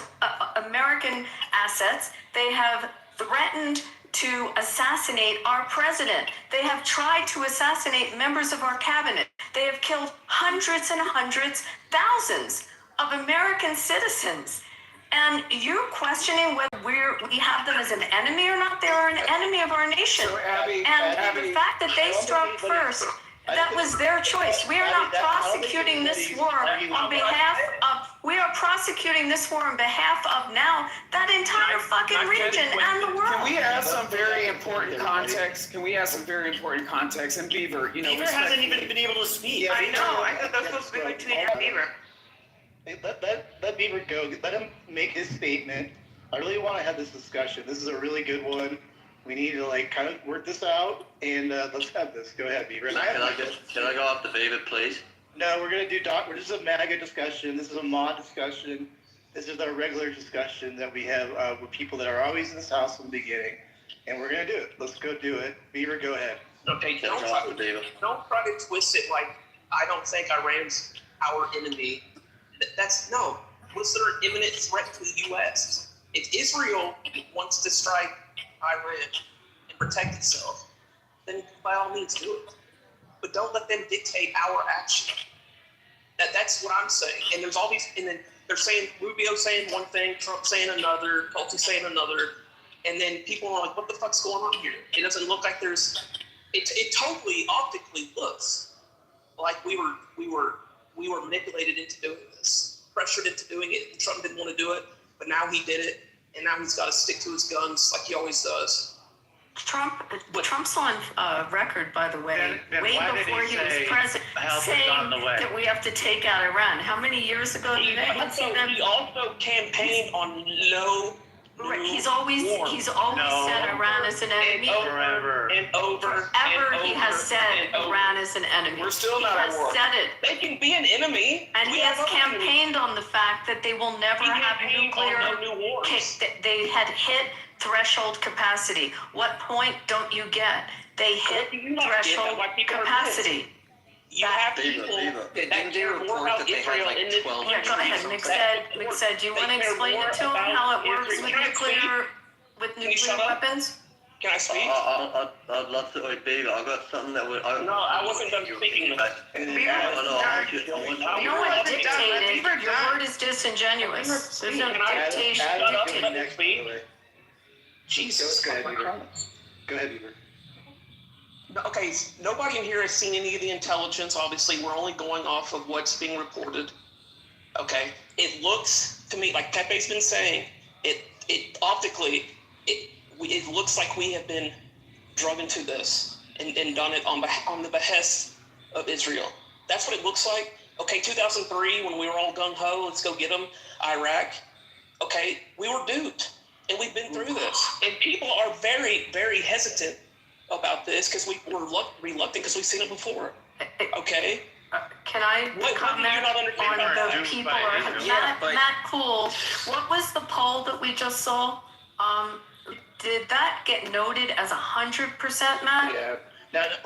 American assets. They have threatened to assassinate our president. They have tried to assassinate members of our cabinet. They have killed hundreds and hundreds, thousands of American citizens. And you're questioning whether we have them as an enemy or not. They're an enemy of our nation. So Abby, the fact that they struck first, that was their choice. We are not prosecuting this war on behalf of, we are prosecuting this war on behalf of now that entire fucking region and the world. Can we add some very important context? And Beaver, Beaver hasn't even been able to speak. I know. I thought that was supposed to be between Beaver. Hey, let Beaver go. Let him make his statement. I really want to have this discussion. This is a really good one. We need to kind of work this out, and let's have this. Go ahead, Beaver. Can I go after Beaver, please? No, we're gonna do We're just a MAGA discussion. This is a mod discussion. This is our regular discussion that we have with people that are always in this house from the beginning, and we're gonna do it. Let's go do it. Beaver, go ahead. Okay, don't try to twist it like I don't think Iran's our enemy. No. What's their imminent threat to the U.S.? If Israel wants to strike Iran and protect itself, then by all means do it. But don't let them dictate our action. That's what I'm saying. And there's all these, and then they're saying, Rubio saying one thing, Trump saying another, Tulsi saying another, and then people are like, what the fuck's going on here? It doesn't look like it totally optically looks like we were manipulated into doing this, pressured into doing it. Trump didn't want to do it, but now he did it, and now he's got to stick to his guns like he always does. Trump's on record, by the way, way before he was president, saying that we have to take out Iran. How many years ago did that? He also campaigned on no. He's always said Iran is an enemy. Forever He has said Iran is an enemy. We're still not at war. He has said it. They can be an enemy. And he has campaigned on the fact that they will never have nuclear. They had hit threshold capacity. What point don't you get? They hit threshold capacity. You have people that care more about Israel in this country. Yeah, go ahead. Nick said, do you want to explain it to him how it works with nuclear weapons? Can I speak? I'd love to. Beaver, I've got something that would. No, I wasn't done speaking. No one dictated. Your word is disingenuous. There's no dictation. Jesus. Go ahead, Beaver. Okay, nobody in here has seen any of the intelligence. Obviously, we're only going off of what's being reported. Okay, it looks to me like Pepe's been saying. It optically, it looks like we have been drug into this and done it on the behest of Israel. That's what it looks like. Okay, 2003 when we were all gung ho, let's go get them. Iraq. Okay, we were duped, and we've been through this, and people are very, very hesitant about this because we were reluctant because we've seen it before. Okay. Can I comment on the people? Matt Cool, what was the poll that we just saw? Did that get noted as 100%, Matt? Yeah.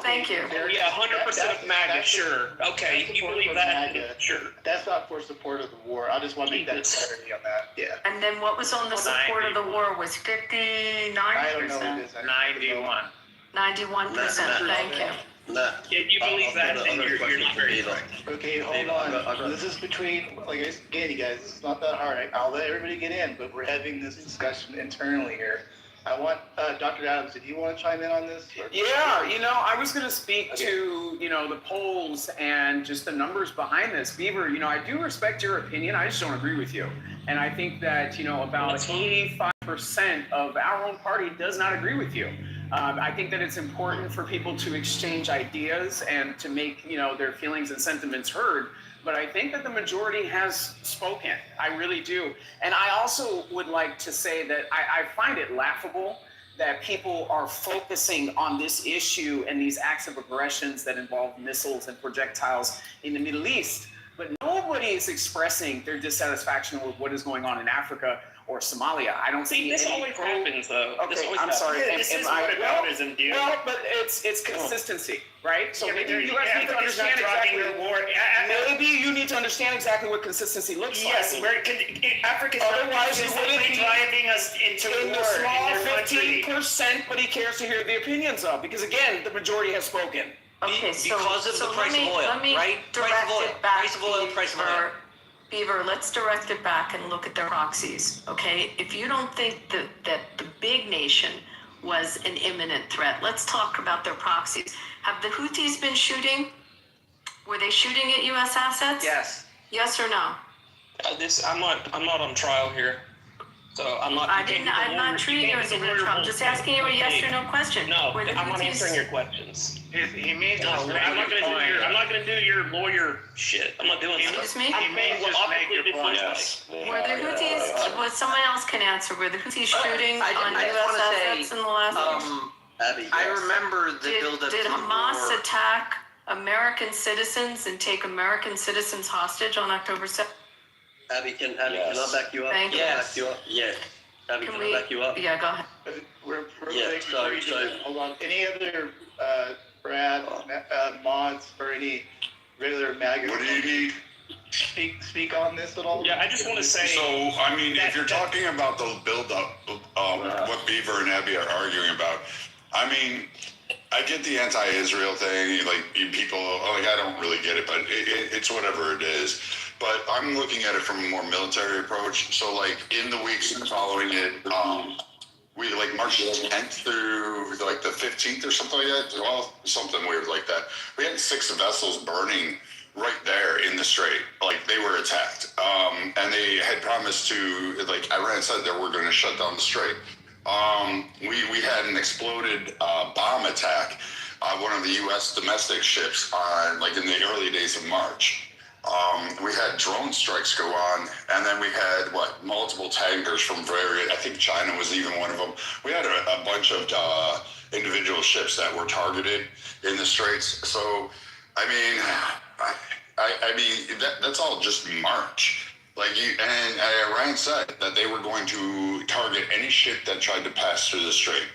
Thank you. Yeah, 100% of MAGA, sure. Okay, you believe that? MAGA. Sure. That's not for support of the war. I just want to make that clarity on that. Yeah. And then what was on the support of the war was 59%? I don't know what it is. 91. 91%, thank you. Yeah, you believe that, then you're very right. Okay, hold on. This is between, like I said, you guys, it's not that hard. I'll let everybody get in, but we're having this discussion internally here. I want, Dr. Adams, did you want to chime in on this? Yeah, I was going to speak to, the polls and just the numbers behind this. Beaver, I do respect your opinion. I just don't agree with you. And I think that, about 85% of our own party does not agree with you. I think that it's important for people to exchange ideas and to make, their feelings and sentiments heard. But I think that the majority has spoken. I really do. And I also would like to say that I find it laughable that people are focusing on this issue and these acts of aggressions that involve missiles and projectiles in the Middle East. But nobody is expressing their dissatisfaction with what is going on in Africa or Somalia. I don't see this always happens, though. Okay, I'm sorry. This is whataboutism, dude. Well, but it's consistency, right? So maybe you guys need to understand exactly. Maybe you need to understand exactly what consistency looks like. Yes, Africa's otherwise you wouldn't be driving us into in war the small in their 15%, but he cares to hear the opinions of, because again, the majority has spoken. Okay, because of the price of oil, right? Price of oil, price of oil. Beaver, let's direct it back and look at their proxies, okay? If you don't think that the big nation was an imminent threat, let's talk about their proxies. Have the Houthis been shooting? Were they shooting at U.S. assets? Yes. Yes or no? I'm not on trial here, so I'm not. I'm not treating you as a trial. I'm just asking you a yes or no question. No, Were the I'm not Houthis- answering your questions. He means No, just make I'm not your gonna point. do your. I'm not gonna do your lawyer shit. I'm not doing that. Excuse me? I'm saying what Just make your obviously point. this looks like. Were the Houthis, well, someone else can answer, were the Houthis shooting I on just U.S. wanna say, assets in the last year? Abby, I yes. remember the build-up Did to the Hamas war. attack American citizens and take American citizens hostage on October 7th? Abby, can I back you up? Thank you. Can I back you up? Yes. Abby, can I back you up? Yeah, go ahead. Hold on. Any other Brad mods or any regular MAGA? What do you need? Speak on this at all? Yeah, I just want to say. So, I mean, if you're talking about the build-up, what Beaver and Abby are arguing about, I mean, I get the anti-Israel thing, like people, like I don't really get it, but it's whatever it is. But I'm looking at it from a more military approach. So, like in the weeks following it, we like March 10th through like the 15th or something like that. Well, something weird like that. We had 6 vessels burning right there in the strait. Like they were attacked, and they had promised to, like Iran said, they were going to shut down the strait. We had an exploded bomb attack on one of the U.S. domestic ships on like in the early days of March. We had drone strikes go on, and then we had multiple tankers from I think China was even one of them. We had a bunch of individual ships that were targeted in the straits. So, I mean, that's all just March. Like and Iran said that they were going to target any ship that tried to pass through the strait.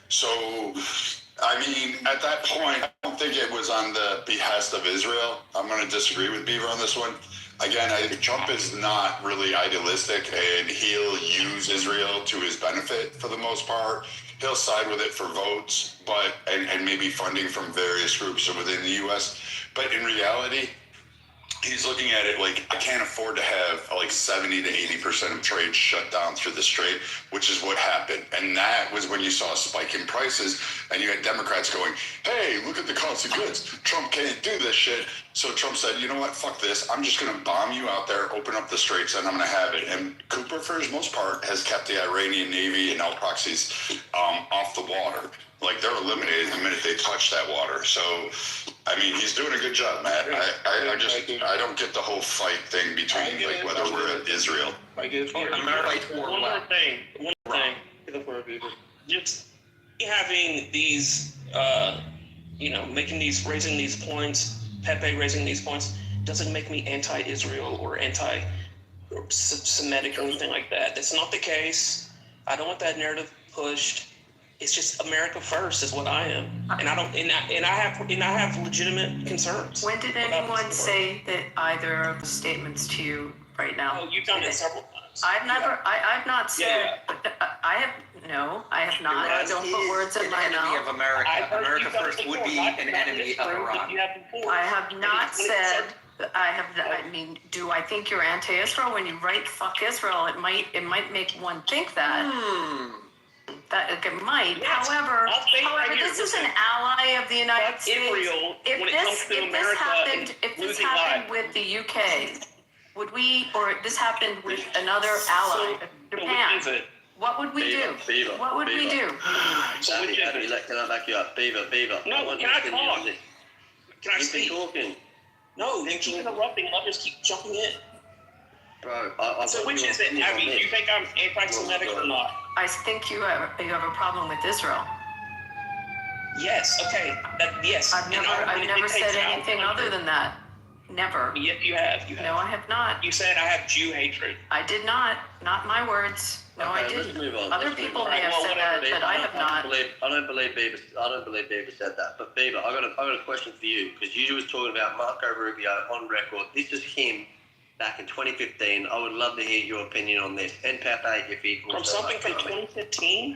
So, I mean, at that point, I don't think it was on the behest of Israel. I'm going to disagree with Beaver on this one. Again, Trump is not really idealistic, and he'll use Israel to his benefit for the most part. He'll side with it for votes, and maybe funding from various groups within the U.S. But in reality, he's looking at it like, I can't afford to have like 70 to 80% of trade shut down through the strait, which is what happened. And that was when you saw a spike in prices, and you had Democrats going, hey, look at the cost of goods. Trump can't do this shit. So Trump said, you know what, fuck this. I'm just going to bomb you out there, open up the straits, and I'm going to have it. And Cooper, for his most part, has kept the Iranian Navy and L proxies off the water. Like, they're eliminated the minute they touch that water. So, I mean, he's doing a good job, Matt. I don't get the whole fight thing between, like, whether we're at Israel. One more thing. Just having these, raising these points, Pepe raising these points, doesn't make me anti-Israel or anti-Semitic or anything like that. That's not the case. I don't want that narrative pushed. It's just America first is what I am, and I don't, and I have legitimate concerns. When did anyone say that either of the statements to you right now? Oh, you've done it several times. I've not said. I have not. I don't put words in my mouth. Of America. America first would be an enemy of Iran. I have not said. I mean, do I think you're anti-Israel when you write "fuck Israel"? It might make one think that. That it might. Yes. However, right this is an ally of the United States. Israel, when it comes to America, if this happened with the UK, would we, or this happened with another ally, Japan? What would we do? What would we do? Abby, can I back you up? Beaver. No, can I talk? Can I speak? Talking. No, you keep interrupting. I'll just keep jumping in. Bro, so which is it, Abby? Do you think I'm anti-Semitic or not? I think you have a problem with Israel. Yes. Okay. Yes. I've never said anything other than that. Never. Yes, you have. No, I have not. You said I have Jew hatred. I did not. Not my words. No, I didn't. Other people may have said that, but I have not. I don't believe Beaver said that. But Beaver, I got a question for you, because you was talking about Marco Rubio on record. This is him back in 2015. I would love to hear your opinion on this. And Pepe, if he from something from 2015.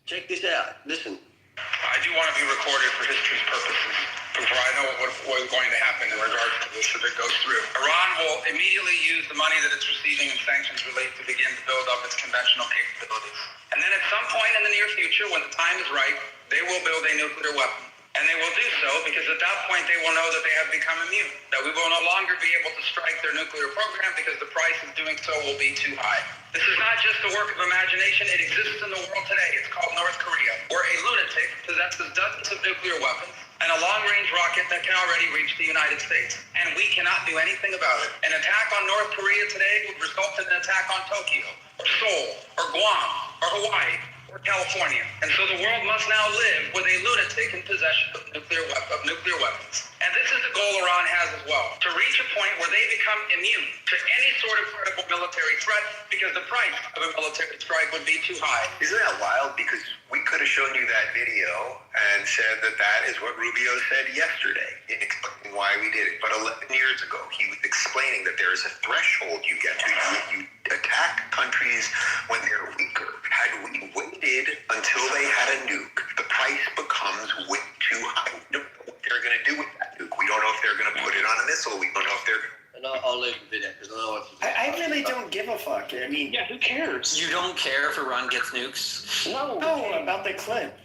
Check this out. Listen. I do want to be recorded for history's purposes, before I know what was going to happen in regards to this if it goes through. Iran will immediately use the money that it's receiving in sanctions relief to begin to build up its conventional capabilities. And then at some point in the near future, when the time is right, they will build a nuclear weapon. And they will do so because at that point they will know that they have become immune, that we will no longer be able to strike their nuclear program because the price of doing so will be too high. This is not just a work of imagination. It exists in the world today. It's called North Korea, where a lunatic possesses dozens of nuclear weapons and a long-range rocket that can already reach the United States. And we cannot do anything about it. An attack on North Korea today would result in an attack on Tokyo, or Seoul, or Guam, or Hawaii, or California. And so the world must now live with a lunatic in possession of nuclear weapons. And this is the goal Iran has as well, to reach a point where they become immune to any sort of credible military threat because the price of a military strike would be too high. Isn't that wild? Because we could have shown you that video and said that that is what Rubio said yesterday in explaining why we did it. But 11 years ago, he was explaining that there is a threshold you get to. You attack countries when they're weaker. Had we waited until they had a nuke, the price becomes way too high. We don't know what they're going to do with that nuke. We don't know if they're going to put it on a missile. We don't know if they're... And I'll leave the video because I know what I really don't give a fuck. I mean, Yeah, who cares? You don't care if Iran gets nukes? no, about the clip.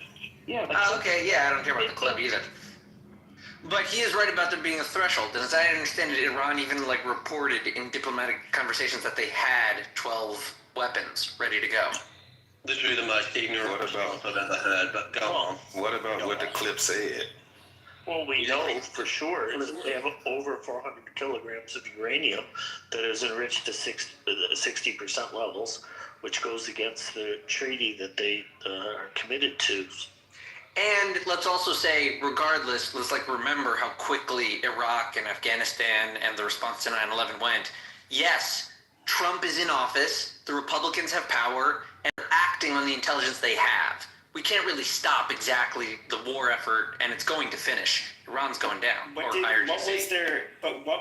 Yeah. Okay, yeah, I don't care about the clip either. But he is right about there being a threshold. And as I understand it, Iran even reported in diplomatic conversations that they had 12 weapons ready to go. literally the most ignorant response I've ever heard, but go on. What about what the clip said? Well, we know for sure that they have over 400 kilograms of uranium that is enriched to 60% levels, which goes against the treaty that they are committed to. And let's also say, regardless, let's remember how quickly Iraq and Afghanistan and the response to 9/11 went. Yes, Trump is in office, the Republicans have power, and they're acting on the intelligence they have. We can't really stop exactly the war effort, and it's going to finish. Iran's going down. What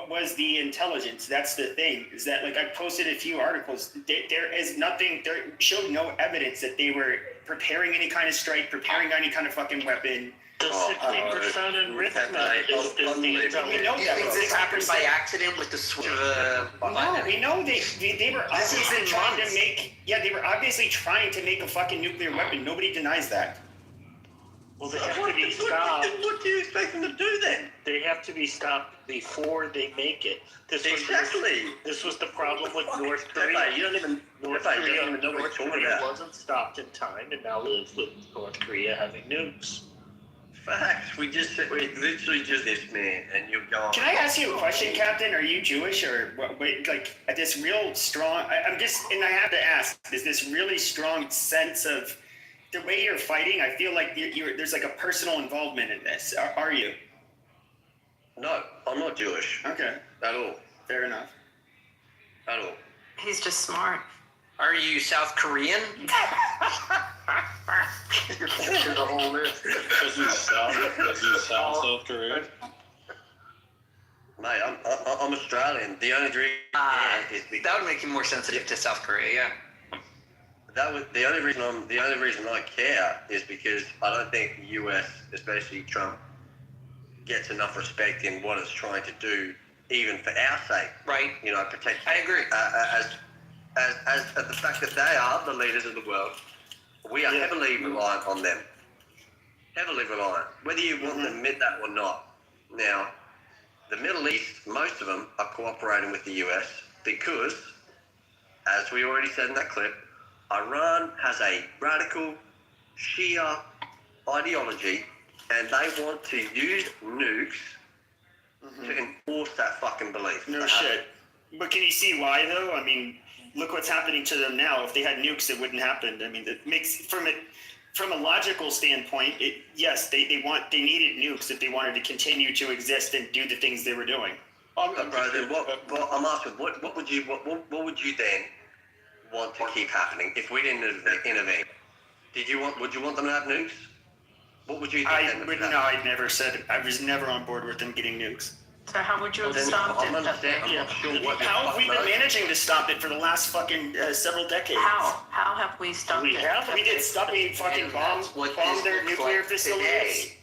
was the intelligence? That's the thing. Is that I posted a few articles. There is nothing. There showed no evidence that they were preparing any kind of strike, preparing any kind of fucking weapon. The 60% enrichment is the intelligence. We know that. This happened by accident with the switch of No, we know they were obviously trying to make. Yeah, they were obviously trying to make a fucking nuclear weapon. Nobody denies that. Well, they have to be stopped. What do you expect them to do then? They have to be stopped before they make it. This was the problem with North Korea. North Korea wasn't stopped in time, and now lives with North Korea having nukes. Facts. We literally just this man, and you're gone. Can I ask you a question, Captain? Are you Jewish or this real strong? I'm just, and I have to ask, is this really strong sense of the way you're fighting? I feel like there's a personal involvement in this. Are you? No, I'm not Jewish. Okay. At all. Fair enough. At all. He's just smart. Are you South Korean? The whole list. Is he South Korea? Mate, I'm Australian. The only reason is because that would make you more sensitive to South Korea, yeah. The only reason I care is because I don't think the US, especially Trump, gets enough respect in what it's trying to do, even for our sake. Right. Protect. I agree. As the fact that they are the leaders of the world, we are heavily reliant on them. Heavily reliant, whether you want to admit that or not. Now, the Middle East, most of them are cooperating with the US because, as we already said in that clip, Iran has a radical Shia ideology, and they want to use nukes to enforce that fucking belief. No shit. But can you see why, though? I mean, look what's happening to them now. If they had nukes, it wouldn't happen. I mean, it makes from a logical standpoint, yes, they needed nukes if they wanted to continue to exist and do the things they were doing. Bro, then I'm asking, what would you then want to keep happening if we didn't intervene? Would you want them to have nukes? What would you think? I was never on board with them getting nukes. So how would you have stopped it? How have we been managing to stop it for the last fucking several decades? How have we stopped it? We did stop. We fucking bombed their nuclear facilities.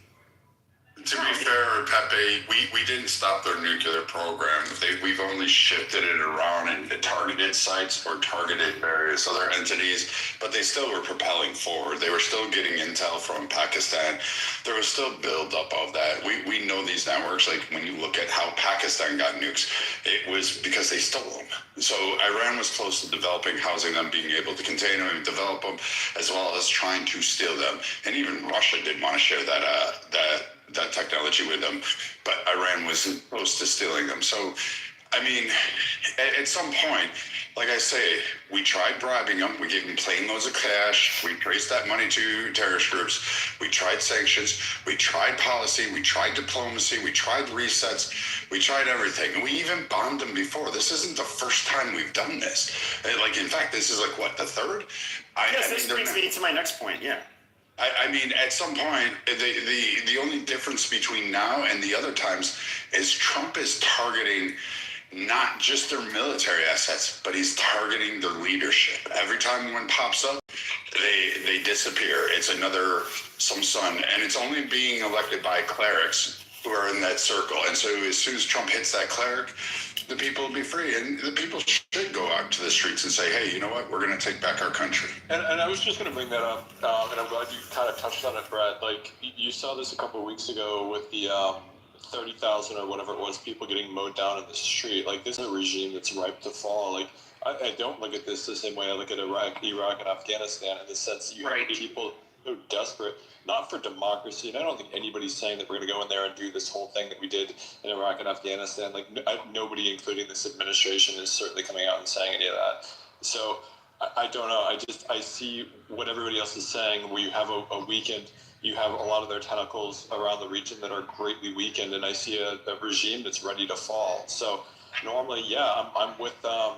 To be fair, Pepe, we didn't stop their nuclear program. We've only shifted it around and targeted sites or targeted various other entities, but they still were propelling forward. They were still getting intel from Pakistan. There was still buildup of that. We know these networks. Like when you look at how Pakistan got nukes, it was because they stole them. So Iran was close to developing, housing them, being able to contain them and develop them, as well as trying to steal them. And even Russia didn't want to share that technology with them, but Iran was close to stealing them. So, I mean, at some point, like I say, we tried bribing them. We gave them plane loads of cash. We traced that money to terrorist groups. We tried sanctions. We tried policy. We tried diplomacy. We tried resets. We tried everything. And we even bombed them before. This isn't the first time we've done this. Like, in fact, this is like, what, the third? This brings me to my next point, yeah. I mean, at some point, the only difference between now and the other times is Trump is targeting not just their military assets, but he's targeting their leadership. Every time one pops up, they disappear. It's some son, and it's only being elected by clerics who are in that circle. And so as soon as Trump hits that cleric, the people will be free, and the people should go out to the streets and say, hey, you know what, we're going to take back our country. And I was just going to bring that up, and I'm glad you kind of touched on it, Brad. Like, you saw this a couple of weeks ago with the 30,000 or whatever it was, people getting mowed down in the street. Like, this is a regime that's ripe to fall. Like, I don't look at this the same way I look at Iraq, and Afghanistan, in the sense that you have people who are desperate, not for democracy. And I don't think anybody's saying that we're going to go in there and do this whole thing that we did in Iraq and Afghanistan. Like, nobody, including this administration, is certainly coming out and saying any of that. So I don't know. I see what everybody else is saying, where you have a weakened, you have a lot of their tentacles around the region that are greatly weakened, and I see a regime that's ready to fall. So normally, yeah, I'm with the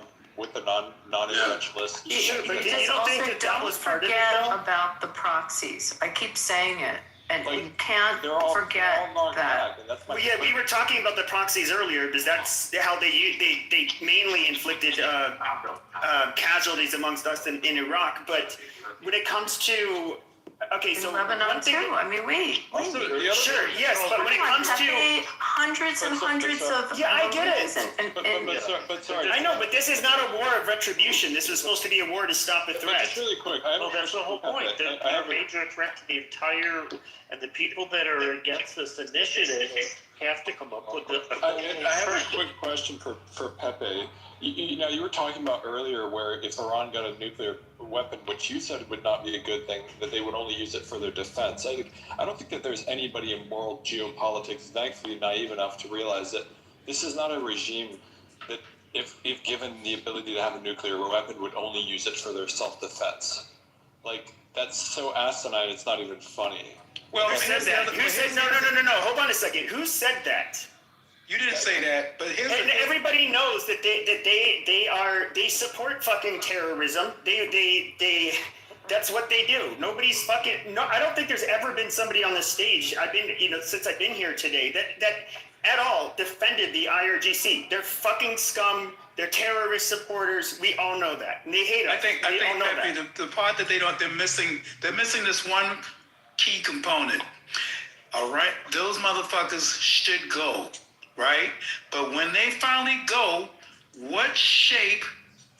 non-interventionalists. You just also don't forget about the proxies. I keep saying it, and you can't forget that. Well, yeah, we were talking about the proxies earlier, because that's how they mainly inflicted casualties amongst us in Iraq. But when it comes to so Lebanon too. I mean, sure, yes, but when it comes to hundreds and hundreds of I get it. But sorry, I know, but this is not a war of retribution. This was supposed to be a war to stop a threat. Just really quick, that's the whole point. They're a major threat to the entire, and the people that are against this initiative have to come up with I have a quick question for Pepe. You were talking about earlier where if Iran got a nuclear weapon, which you said would not be a good thing, that they would only use it for their defense. I don't think that there's anybody in world geopolitics, thankfully, naive enough to realize that this is not a regime that, if given the ability to have a nuclear weapon, would only use it for their self-defense. Like, that's so asinine, it's not even funny. Well, who said that? Who said no? Hold on a second. Who said that? You didn't say that, but everybody knows that they support fucking terrorism. They that's what they do. Nobody's fucking I don't think there's ever been somebody on the stage since I've been here today that at all defended the IRGC. They're fucking scum. They're terrorist supporters. We all know that. And they hate us. I think the part that they're missing this one key component. All right, those motherfuckers should go. Right? But when they finally go, what shape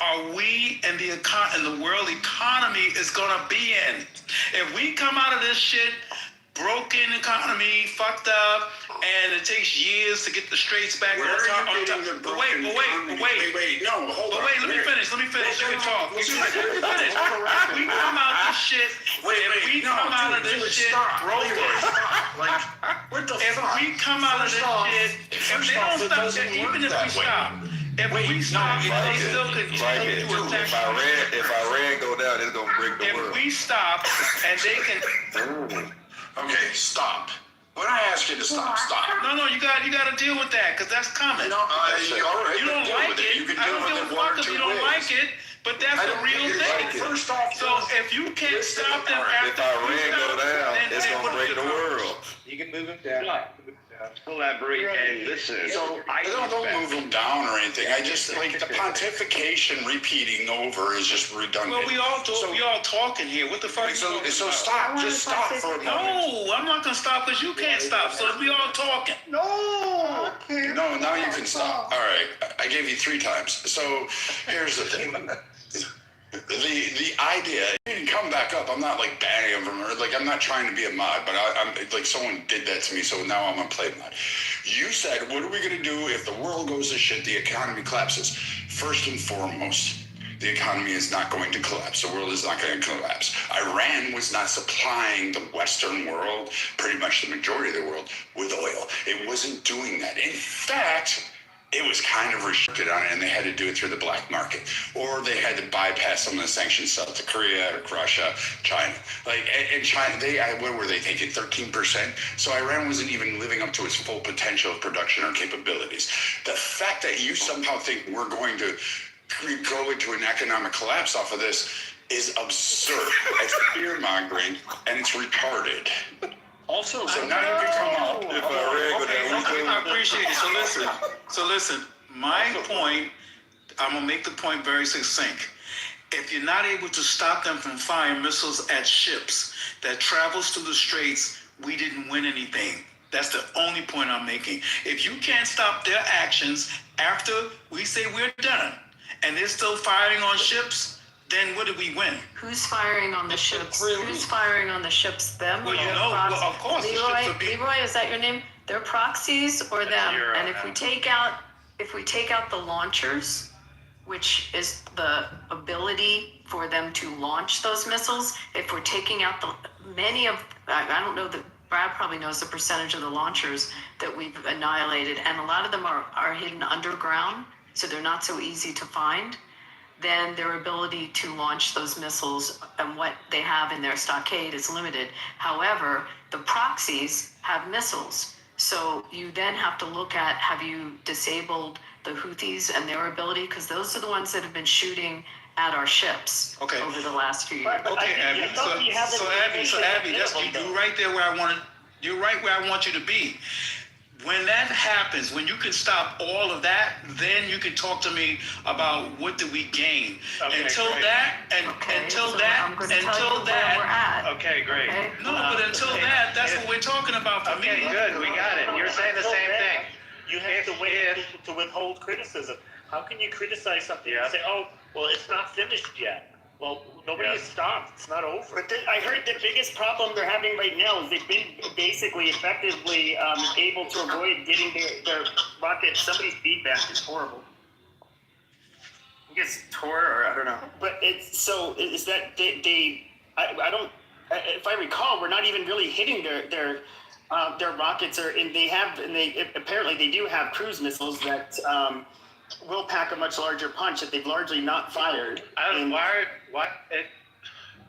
are we and the world economy is going to be in? If we come out of this shit, broken economy, fucked up, and it takes years to get the straits back on top. But wait. No, hold on. But wait, let me finish. You can talk. Let me finish. We come out this shit. If we come out of this shit broken. What the fuck? If we come out of this shit, if they don't stop, even if we stop. If we stop, they still continue to attack. If Iran go down, it's gonna break the world. If we stop, and they can. Okay, stop. When I ask you to stop. No, you got to deal with that, because that's coming. You already you don't like it. I don't give a fuck if you don't like it. But that's a real thing. First off, so if you can't stop them after If Iran go down, it's gonna break the world. You can move him down. Collaborate and listen. So I don't move them down or anything. I just like the pontification repeating over is just redundant. Well, we all talking here. What the fuck? So stop. Just stop for a moment. No, I'm not gonna stop because you can't stop. So we all talking. No, now you can stop. All right, I gave you 3 times. So here's the thing. The idea, you can come back up. I'm not like banning them from, like I'm not trying to be a mod, but I'm like someone did that to me, so now I'm gonna play mod. You said, what are we gonna do if the world goes to shit, the economy collapses? First and foremost, the economy is not going to collapse. The world is not going to collapse. Iran was not supplying the Western world, pretty much the majority of the world, with oil. It wasn't doing that. In fact, it was kind of restricted on it, and they had to do it through the black market, or they had to bypass some of the sanctions, sell to Korea, Russia, China. Like, and China, what were they taking, 13%? So Iran wasn't even living up to its full potential of production or capabilities. The fact that you somehow think we're going to go into an economic collapse off of this is absurd. It's fear-mongering, and it's retarded. Also, so now you can come out. Okay, I appreciate it. So listen. My point, I'm gonna make the point very succinct. If you're not able to stop them from firing missiles at ships that travels through the straits, we didn't win anything. That's the only point I'm making. If you can't stop their actions after we say we're done, and they're still firing on ships, then what did we win? Who's firing on the ships? Who's firing on the ships? Them? Well, or you their know, proxies? of course, the Leroy, ships are being... Leroy, is that your name? Their proxies or them? And if we take out the launchers, which is the ability for them to launch those missiles, if we're taking out I don't know, Brad probably knows the percentage of the launchers that we've annihilated, and a lot of them are hidden underground, so they're not so easy to find. Then their ability to launch those missiles and what they have in their stockade is limited. However, the proxies have missiles. So you then have to look at, have you disabled the Houthis and their ability? Because those are the ones that have been shooting at our ships over the last few years. Okay, Abby. So Abby, you're right there where I want you to be. When that happens, when you can stop all of that, then you can talk to me about what did we gain. Okay, until great. Okay, great. Okay. No, but until that's what we're talking about for me. Okay, good. We got it. You're saying the same thing. You have to wait to withhold criticism. How can you criticize something and say, oh, well, it's not finished yet? Well, nobody has stopped. It's not over. But I heard the biggest problem they're having right now is they've been basically effectively able to avoid getting their rockets. Somebody's feedback is horrible. I guess Tor, or I don't know. But it's that I don't. If I recall, we're not even really hitting their rockets, apparently they do have cruise missiles that will pack a much larger punch that they've largely not fired.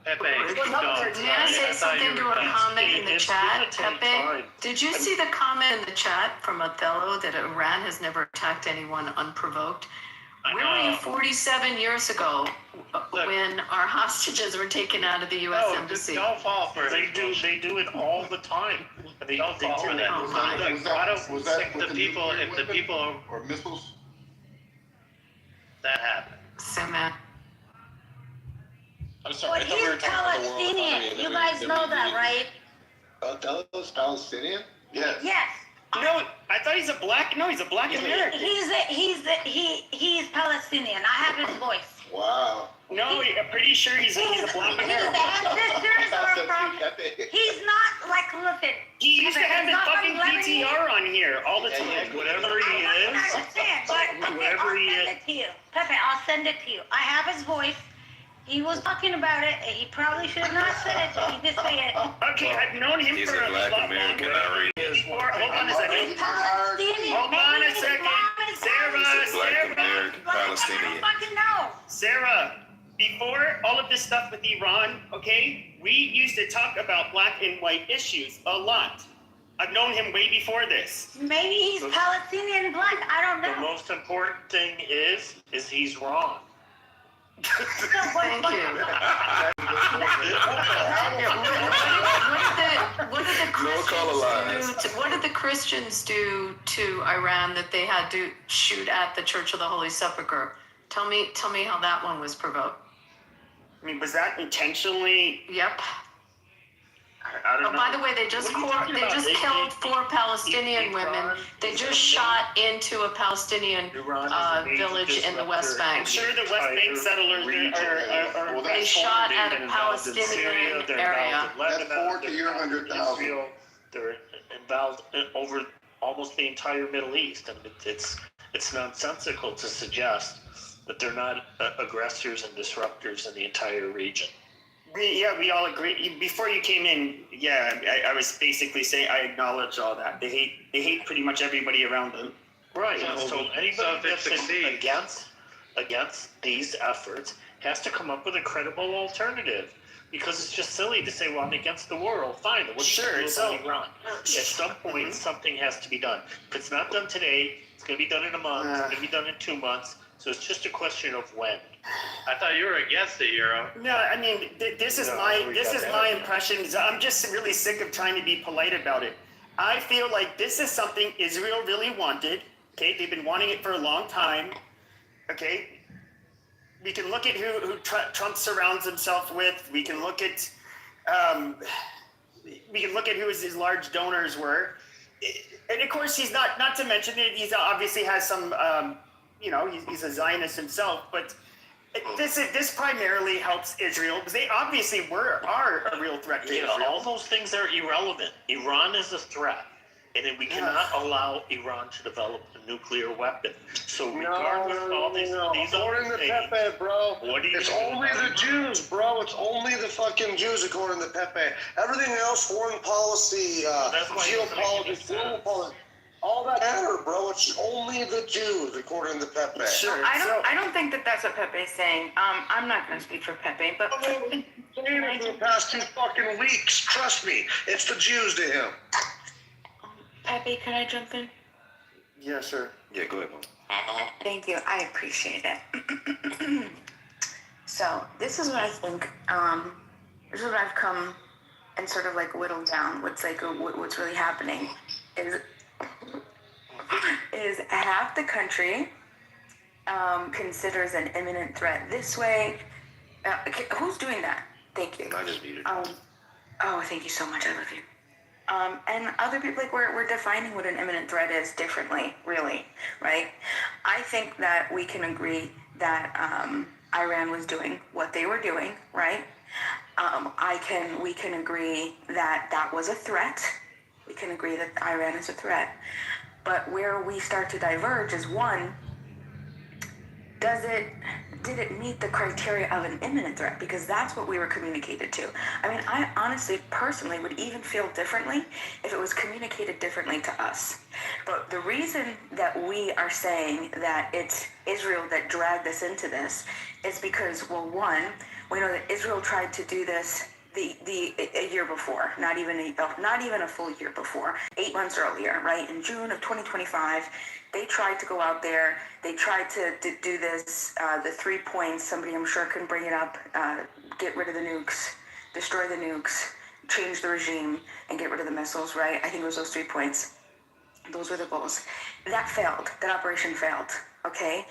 Pepe, may I say something to a comment in the chat, Pepe? Did you see the comment in the chat from Othello that Iran has never attacked anyone unprovoked? Where were you 47 years ago when our hostages were taken out of the U.S. Embassy? Don't fall for it. They do it all the time. They don't fall for that. If the people or missiles. That happened. I'm sorry. Well, he's Palestinian. You guys know that, right? Othello's Palestinian? Yes. Yes. No, I thought he's a black. No, he's a black American. He's Palestinian. I have his voice. Wow. No, I'm pretty sure he's a black American. His ancestors are from. He's not like listen. He used to have the fucking PTR on here all the time. Whatever he is. I understand, but whatever he is. I'll send it to you, Pepe. I'll send it to you. I have his voice. He was talking about it. He probably should have not said it. He just say it. Okay, I've known him for a lot American longer. Hold on a second. Hold on a second. Sarah. American Palestinian. Sarah, before all of this stuff with Iran, okay, we used to talk about black and white issues a lot. I've known him way before this. Maybe he's Palestinian black. I don't know. The most important thing is he's wrong. Thank you. What did the Christians do to Iran that they had to shoot at the Church of the Holy Sepulchre? Tell me how that one was provoked. I mean, was that intentionally? Yep. I don't know. By the way, they just killed 4 Palestinian women. They just shot into a Palestinian village in the West Bank. I'm sure the West Bank settlers are they shot at a Palestinian area. That's 40 or 100,000. They're involved over almost the entire Middle East, and it's nonsensical to suggest that they're not aggressors and disruptors in the entire region. We all agree. Before you came in, I was basically saying I acknowledge all that. They hate pretty much everybody around them. Right. So anybody that's against these efforts has to come up with a credible alternative. Because it's just silly to say, well, I'm against the world. Fine. What do you do about Iran? At some point, something has to be done. If it's not done today, it's going to be done in a month. It's going to be done in 2 months. So it's just a question of when. I thought you were against it, Euro. No, I mean this is my impression. I'm just really sick of trying to be polite about it. I feel like this is something Israel really wanted. Okay, they've been wanting it for a long time. Okay, we can look at who Trump surrounds himself with. We can look at who his large donors were, and of course he's not to mention it. He's obviously has some. He's a Zionist himself, but this primarily helps Israel because they obviously are a real threat to Israel. All those things are irrelevant. Iran is a threat, and we cannot allow Iran to develop a nuclear weapon. So regardless of all these according to Pepe, bro, it's only the Jews, bro. It's only the fucking Jews, according to Pepe. Everything else, foreign policy, geopolitics, global politics. All that matter, bro. It's only the Jews, according to Pepe. Sure. I don't think that's what Pepe's saying. I'm not going to speak for Pepe, but for the past 2 fucking weeks. Trust me, it's the Jews to him. Pepe, could I jump in? Yeah, sure. Yeah, go ahead, Mom. Thank you. I appreciate it. So this is what I think. This is what I've come and sort of like whittled down. What's really happening is half the country considers an imminent threat this way. Who's doing that? Thank you. I just muted. Oh, thank you so much. I love you. And other people, we're defining what an imminent threat is differently, really, right? I think that we can agree that Iran was doing what they were doing, right? We can agree that that was a threat. We can agree that Iran is a threat. But where we start to diverge is one, did it meet the criteria of an imminent threat? Because that's what we were communicated to. I mean, I honestly, personally, would even feel differently if it was communicated differently to us. But the reason that we are saying that it's Israel that dragged us into this is because, well, one, we know that Israel tried to do this a year before, not even a full year before, 8 months earlier, right? In June of 2025, they tried to go out there. They tried to do this, the 3 points. Somebody I'm sure can bring it up. Get rid of the nukes, destroy the nukes, change the regime, and get rid of the missiles, right? I think it was those 3 points. Those were the goals. That failed. That operation failed, okay?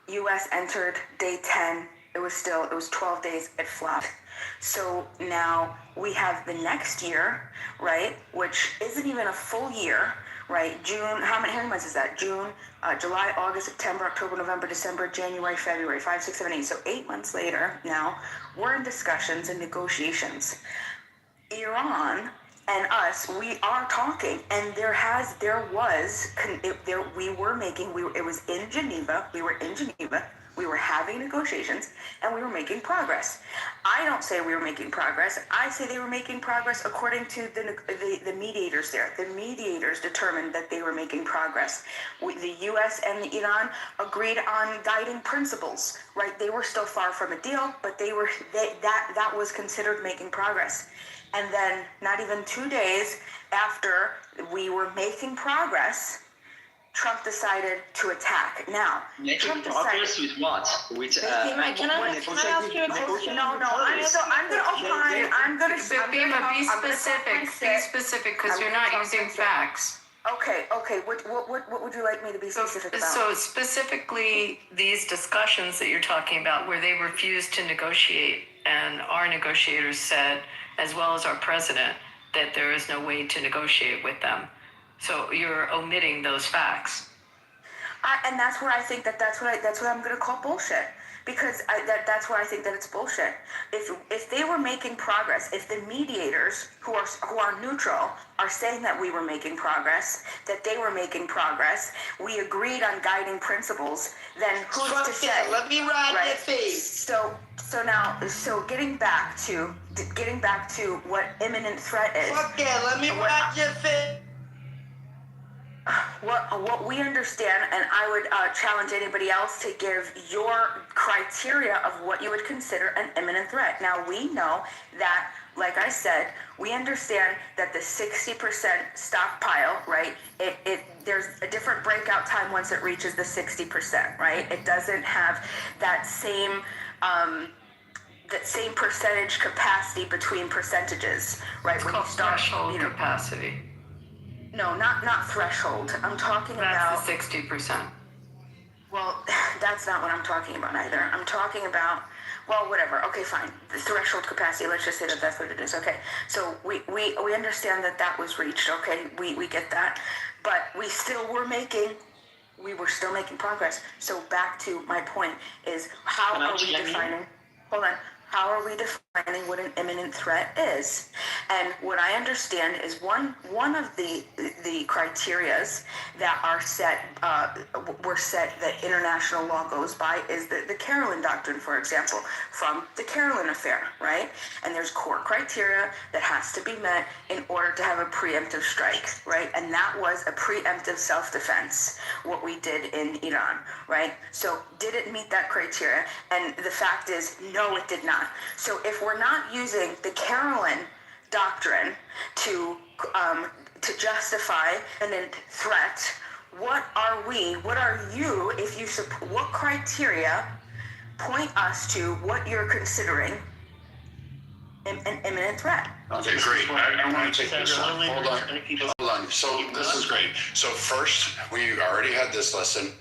U.S. entered day 10. It was 12 days. It flopped. So now we have the next year, right, which isn't even a full year, right? June, how many months is that? June, July, August, September, October, November, December, January, February, 5, 6, 7, 8. So 8 months later now, we're in discussions and negotiations. Iran and us, we are talking, and it was in Geneva, we were in Geneva, we were having negotiations, and we were making progress. I don't say we were making progress. I say they were making progress according to the mediators there. The mediators determined that they were making progress. The U.S. and the Iran agreed on guiding principles, right? They were still far from a deal, but that was considered making progress. And then not even 2 days after we were making progress, Trump decided to attack. Now, Making progress with what? With Can I ask you a question? No, I'm gonna opine. Be specific, because you're not using facts. Okay. What would you like me to be specific about? So specifically, these discussions that you're talking about, where they refused to negotiate, and our negotiators said, as well as our president, that there is no way to negotiate with them. So you're omitting those facts. And that's where I think that's what I'm gonna call bullshit. Because that's where I think that it's bullshit. If they were making progress, if the mediators who are neutral are saying that we were making progress, that they were making progress, we agreed on guiding principles, then who's to say? Let me ride right? your face. So getting back to what imminent threat is. Fuck yeah, let me ride your face. What we understand, and I would challenge anybody else to give your criteria of what you would consider an imminent threat. Now, we know that, like I said, we understand that the 60% stockpile, right, there's a different breakout time once it reaches the 60%, right? It doesn't have that same percentage capacity between percentages, right? It's called threshold capacity. No, not threshold. I'm talking about... That's the 60%. Well, that's not what I'm talking about either. I'm talking about... Well, whatever. Okay, fine. The threshold capacity, let's just say that that's what it is. Okay, so we understand that was reached. Okay, we get that. But we were still making progress. So back to my point is, how are we defining... Hold on. How are we defining what an imminent threat is? And what I understand is one of the criterias that are were set that international law goes by is the Carolyn Doctrine, for example, from the Carolyn Affair, right? And there's core criteria that has to be met in order to have a preemptive strike, right? And that was a preemptive self-defense, what we did in Iran, right? So did it meet that criteria? And the fact is, no, it did not. So if we're not using the Carolyn Doctrine to justify an threat, what are you, what criteria point us to what you're considering an imminent threat? Okay, great. I want to take this one. Hold on. So this is great. So first, we already had this lesson.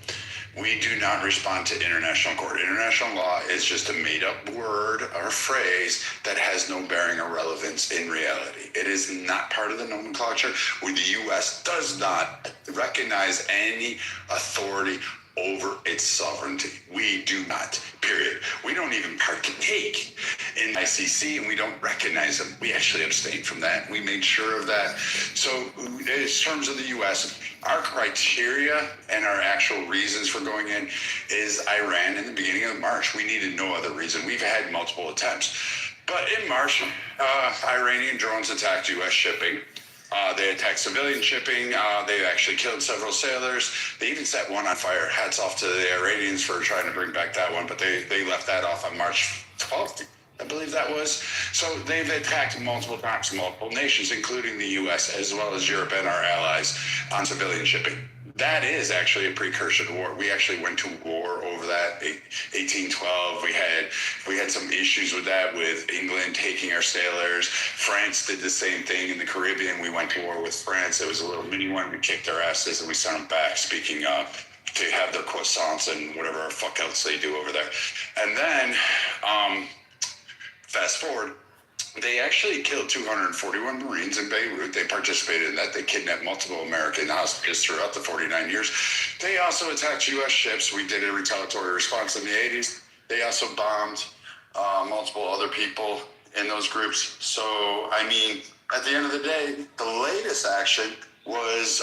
We do not respond to international court. International law is just a made-up word or phrase that has no bearing or relevance in reality. It is not part of the nomenclature. The U.S. does not recognize any authority over its sovereignty. We do not, period. We don't even partake in ICC, and we don't recognize them. We actually abstain from that. We made sure of that. So in terms of the U.S., our criteria and our actual reasons for going in is Iran in the beginning of March. We needed no other reason. We've had multiple attempts. But in March, Iranian drones attacked U.S. shipping. They attacked civilian shipping. They actually killed several sailors. They even set one on fire. Hats off to the Iranians for trying to bring back that one, but they left that off on March 12th, I believe that was. So they've attacked multiple times, multiple nations, including the U.S. as well as Europe and our allies on civilian shipping. That is actually a precursor to war. We actually went to war over that, 1812. We had some issues with that, with England taking our sailors. France did the same thing in the Caribbean. We went to war with France. It was a little mini one. We kicked their asses and we sent them back, speaking up to have their croissants and whatever the fuck else they do over there. And then, fast forward, they actually killed 241 Marines in Beirut. They participated in that. They kidnapped multiple American hostages throughout the 49 years. They also attacked U.S. ships. We did a retaliatory response in the 80s. They also bombed multiple other people in those groups. So, I mean, at the end of the day, the latest action was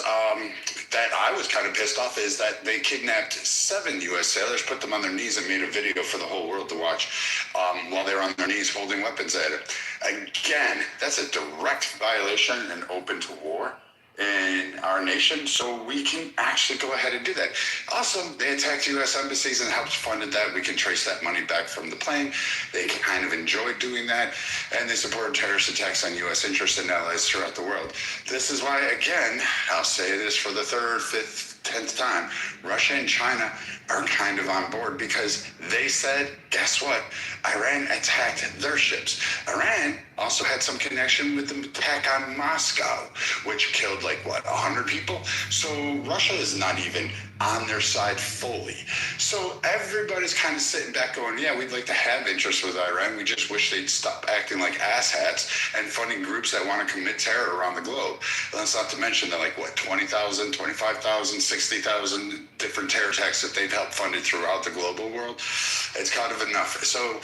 that I was kind of pissed off is that they kidnapped 7 U.S. sailors, put them on their knees, and made a video for the whole world to watch while they were on their knees holding weapons at it. Again, that's a direct violation and open to war in our nation, so we can actually go ahead and do that. Also, they attacked U.S. embassies and helped funded that. We can trace that money back from the plane. They kind of enjoyed doing that, and they supported terrorist attacks on U.S. interests and allies throughout the world. This is why, again, I'll say this for the 3rd, 5th, 10th time, Russia and China are kind of on board because they said, guess what? Iran attacked their ships. Iran also had some connection with the attack on Moscow, which killed 100 people. So Russia is not even on their side fully. So everybody's kind of sitting back going, yeah, we'd like to have interest with Iran. We just wish they'd stop acting like asshats and funding groups that want to commit terror around the globe. And that's not to mention that 20,000, 25,000, 60,000 different terror attacks that they've helped funded throughout the global world. It's kind of enough. So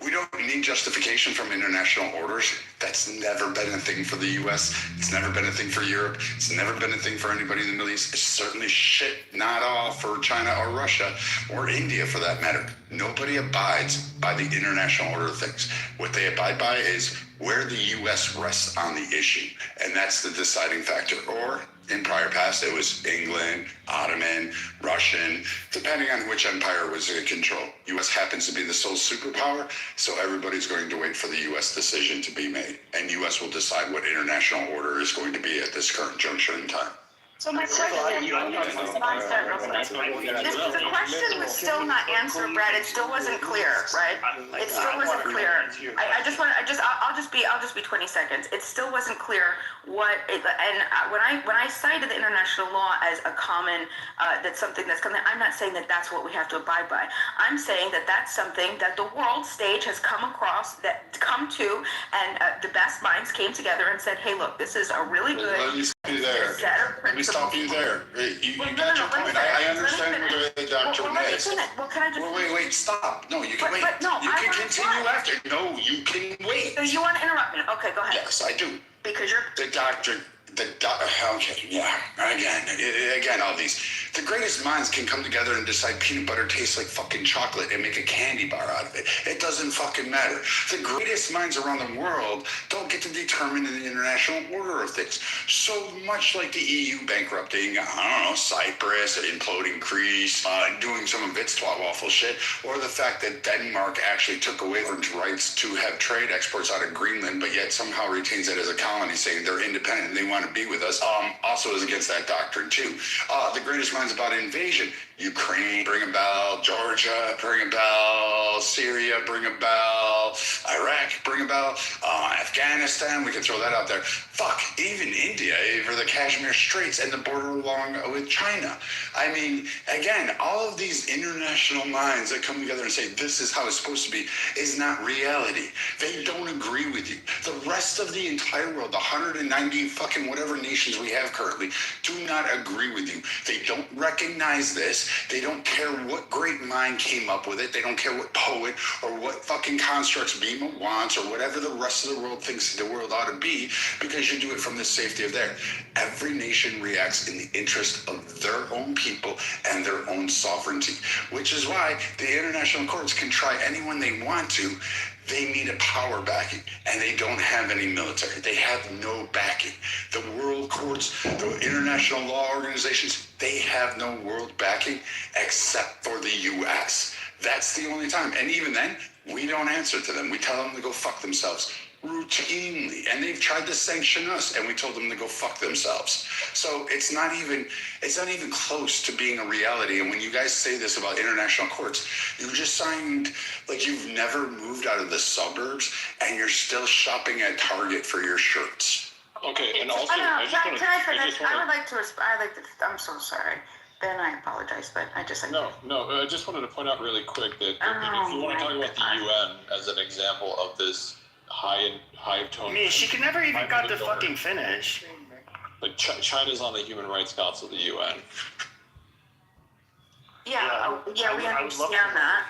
we don't need justification from international orders. That's never been a thing for the U.S. It's never been a thing for Europe. It's never been a thing for anybody in the Middle East. It's certainly shit not all for China or Russia or India for that matter. Nobody abides by the international order of things. What they abide by is where the U.S. rests on the issue. And that's the deciding factor. Or in prior past, it was England, Ottoman, Russian, depending on which empire was in control. U.S. happens to be the sole superpower, so everybody's going to wait for the U.S. decision to be made. And U.S. will decide what international order is going to be at this current juncture in time. So my question, the question was still not answered, Brad. It still wasn't clear, right? It still wasn't clear. I'll just be 20 seconds. It still wasn't clear when I cited the international law as a common, that's something that's coming. I'm not saying that that's what we have to abide by. I'm saying that that's something that the world stage has come to, and the best minds came together and said, hey, look, this is a really good set of principles. Stop you there. You got your point. I understand where the doctrine is. Well, can I just... Wait, stop. No, you can wait. But no, you can continue after. No, you can wait. So you want to interrupt me? Okay, go ahead. Yes, I do. Because you're... The doctrine... Okay, yeah. Again, all these. The greatest minds can come together and decide peanut butter tastes like fucking chocolate and make a candy bar out of it. It doesn't fucking matter. The greatest minds around the world don't get to determine the international order of things. So much like the EU bankrupting, Cyprus, imploding Greece, doing some of its twat waffle shit, or the fact that Denmark actually took away its rights to have trade exports out of Greenland, but yet somehow retains it as a colony, saying they're independent and they want to be with us, also is against that doctrine too. The greatest minds about invasion, Ukraine, bring about Georgia, bring about Syria, bring about Iraq, bring about Afghanistan, we can throw that out there. Fuck, even India for the Kashmir Straits and the border along with China. I mean, again, all of these international minds that come together and say this is how it's supposed to be is not reality. They don't agree with you. The rest of the entire world, the 190 fucking whatever nations we have currently, do not agree with you. They don't recognize this. They don't care what great mind came up with it. They don't care what poet or what fucking constructs Bima wants or whatever the rest of the world thinks the world ought to be, because you do it from the safety of there. Every nation reacts in the interest of their own people and their own sovereignty, which is why the international courts can try anyone they want to. They need a power backing, and they don't have any military. They have no backing. The world courts, the international law organizations, they have no world backing except for the U.S. That's the only time. And even then, we don't answer to them. We tell them to go fuck themselves routinely. And they've tried to sanction us, and we told them to go fuck themselves. So it's not even close to being a reality. And when you guys say this about international courts, you just signed, you've never moved out of the suburbs, and you're still shopping at Target for your shirts. Okay, and also, can I finish? I'm so sorry. Ben, I apologize, but I just... No, I just wanted to point out really quick that if you want to talk about the UN as an example of this high tone... I mean, she could never even got to fucking finish. China's on the Human Rights Council of the UN. Yeah, we understand that.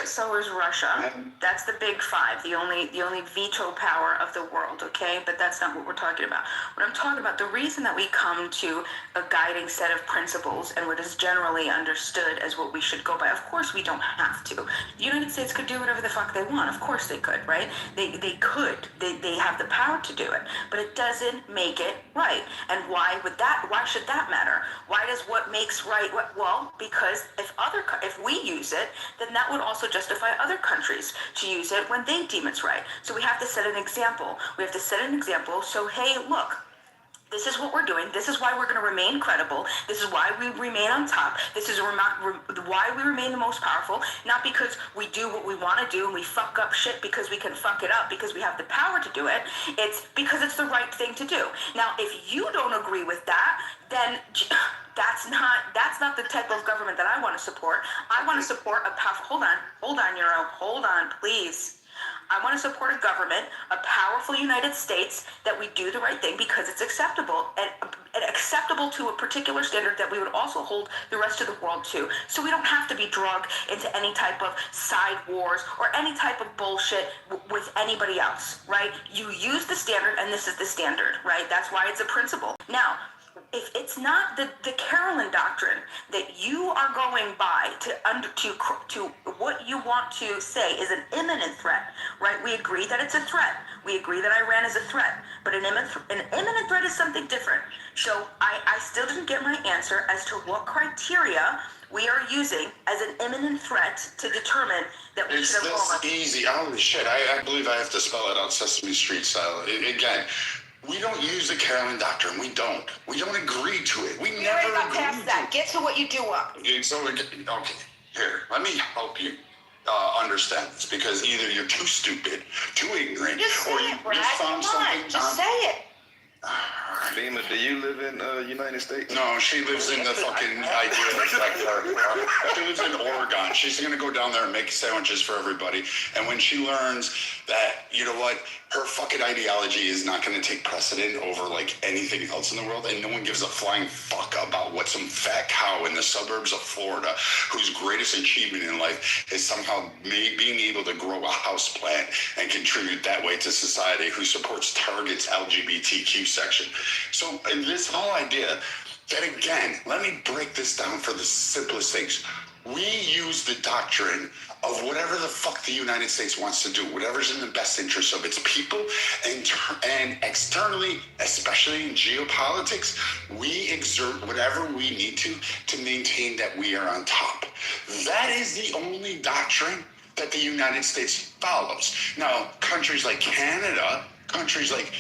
So is Russia. That's the big five, the only veto power of the world, okay? But that's not what we're talking about. What I'm talking about, the reason that we come to a guiding set of principles and what is generally understood as what we should go by, of course we don't have to. The United States could do whatever the fuck they want. Of course they could, right? They could. They have the power to do it. But it doesn't make it right. And why should that matter? Why does what makes right? Well, because if we use it, then that would also justify other countries to use it when they deem it's right. So we have to set an example. So, hey, look, This is what we're doing. This is why we're going to remain credible. This is why we remain on top. This is why we remain the most powerful. Not because we do what we want to do and we fuck up shit because we can fuck it up because we have the power to do it. It's because it's the right thing to do. Now, if you don't agree with that, then that's not the type of government that I want to support. I want to support a powerful. Hold on, Euro. Hold on, please. I want to support a government, a powerful United States, that we do the right thing because it's acceptable and acceptable to a particular standard that we would also hold the rest of the world to. So we don't have to be dragged into any type of side wars or any type of bullshit with anybody else, right? You use the standard and this is the standard, right? That's why it's a principle. Now, if it's not the Carolyn doctrine that you are going by to what you want to say is an imminent threat, right? We agree that it's a threat. We agree that Iran is a threat, but an imminent threat is something different. So I still didn't get my answer as to what criteria we are using as an imminent threat to determine that we should have It's this easy. Holy shit! I believe I have to spell it out Sesame Street style again. We don't use the Carolyn doctrine. We don't agree to it. We never got agree past that. Get to what you do want. So, okay, here, let me help you understand this, because either you're too stupid, too ignorant, or you just found something. Just say it. Lima, do you live in United States? No, she lives in the fucking she lives in Oregon. She's gonna go down there and make sandwiches for everybody. And when she learns that, you know what, her fucking ideology is not gonna take precedent over like anything else in the world, and no one gives a flying fuck about what some fat cow in the suburbs of Florida, whose greatest achievement in life is somehow being able to grow a house plant and contribute that way to society, who supports Target's LGBTQ section. So this whole idea that, again, let me break this down for the simplest things. We use the doctrine of whatever the fuck the United States wants to do, whatever's in the best interest of its people, and externally, especially in geopolitics, we exert whatever we need to maintain that we are on top. That is the only doctrine that the United States follows. Now, countries like Canada, countries like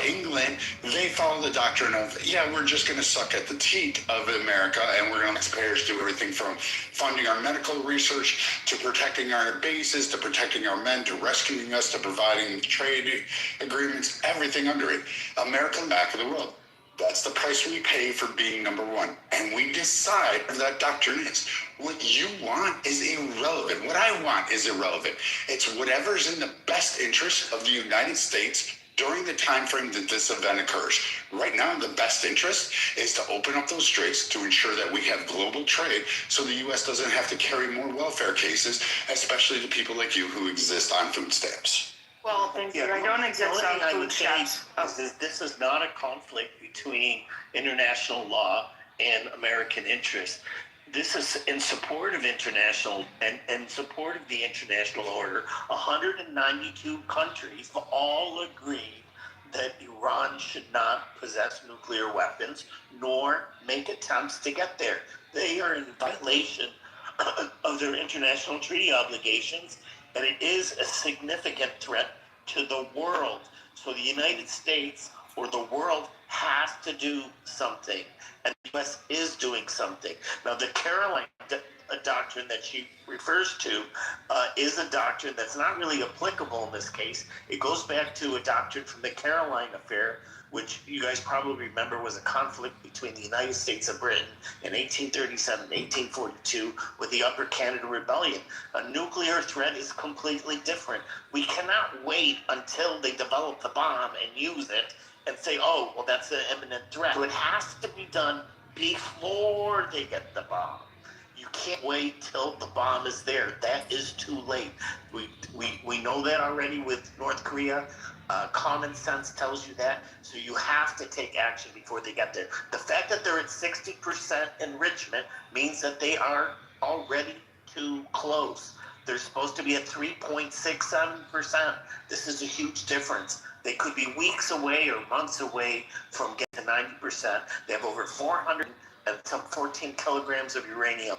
England, they follow the doctrine of, yeah, we're just going to suck at the teat of America, and we're going to let taxpayers do everything from funding our medical research to protecting our bases, to protecting our men, to rescuing us, to providing trade agreements, everything under it. America, back of the world. That's the price we pay for being number one. And we decide what that doctrine is. What you want is irrelevant. What I want is irrelevant. It's whatever's in the best interest of the United States during the time frame that this event occurs. Right now, the best interest is to open up those straits to ensure that we have global trade so the U.S. doesn't have to carry more welfare cases, especially to people like you who exist on food stamps. Well, thank you. I don't exist on food stamps. This is not a conflict between international law and American interest. This is in support of international and support of the international order. 192 countries all agree that Iran should not possess nuclear weapons nor make attempts to get there. They are in violation of their international treaty obligations, and it is a significant threat to the world. So the United States or the world has to do something, and the U.S. is doing something. Now, the Caroline doctrine that she refers to is a doctrine that's not really applicable in this case. It goes back to a doctrine from the Caroline affair, which you guys probably remember was a conflict between the United States and Britain in 1837, 1842 with the Upper Canada Rebellion. A nuclear threat is completely different. We cannot wait until they develop the bomb and use it and say, oh, well, that's an imminent threat. So it has to be done before they get the bomb. You can't wait till the bomb is there. That is too late. We know that already with North Korea. Common sense tells you that. So you have to take action before they get there. The fact that they're at 60% enrichment means that they are already too close. They're supposed to be at 3.67%. This is a huge difference. They could be weeks away or months away from getting to 90%. They have over 400 and some 14 kilograms of uranium,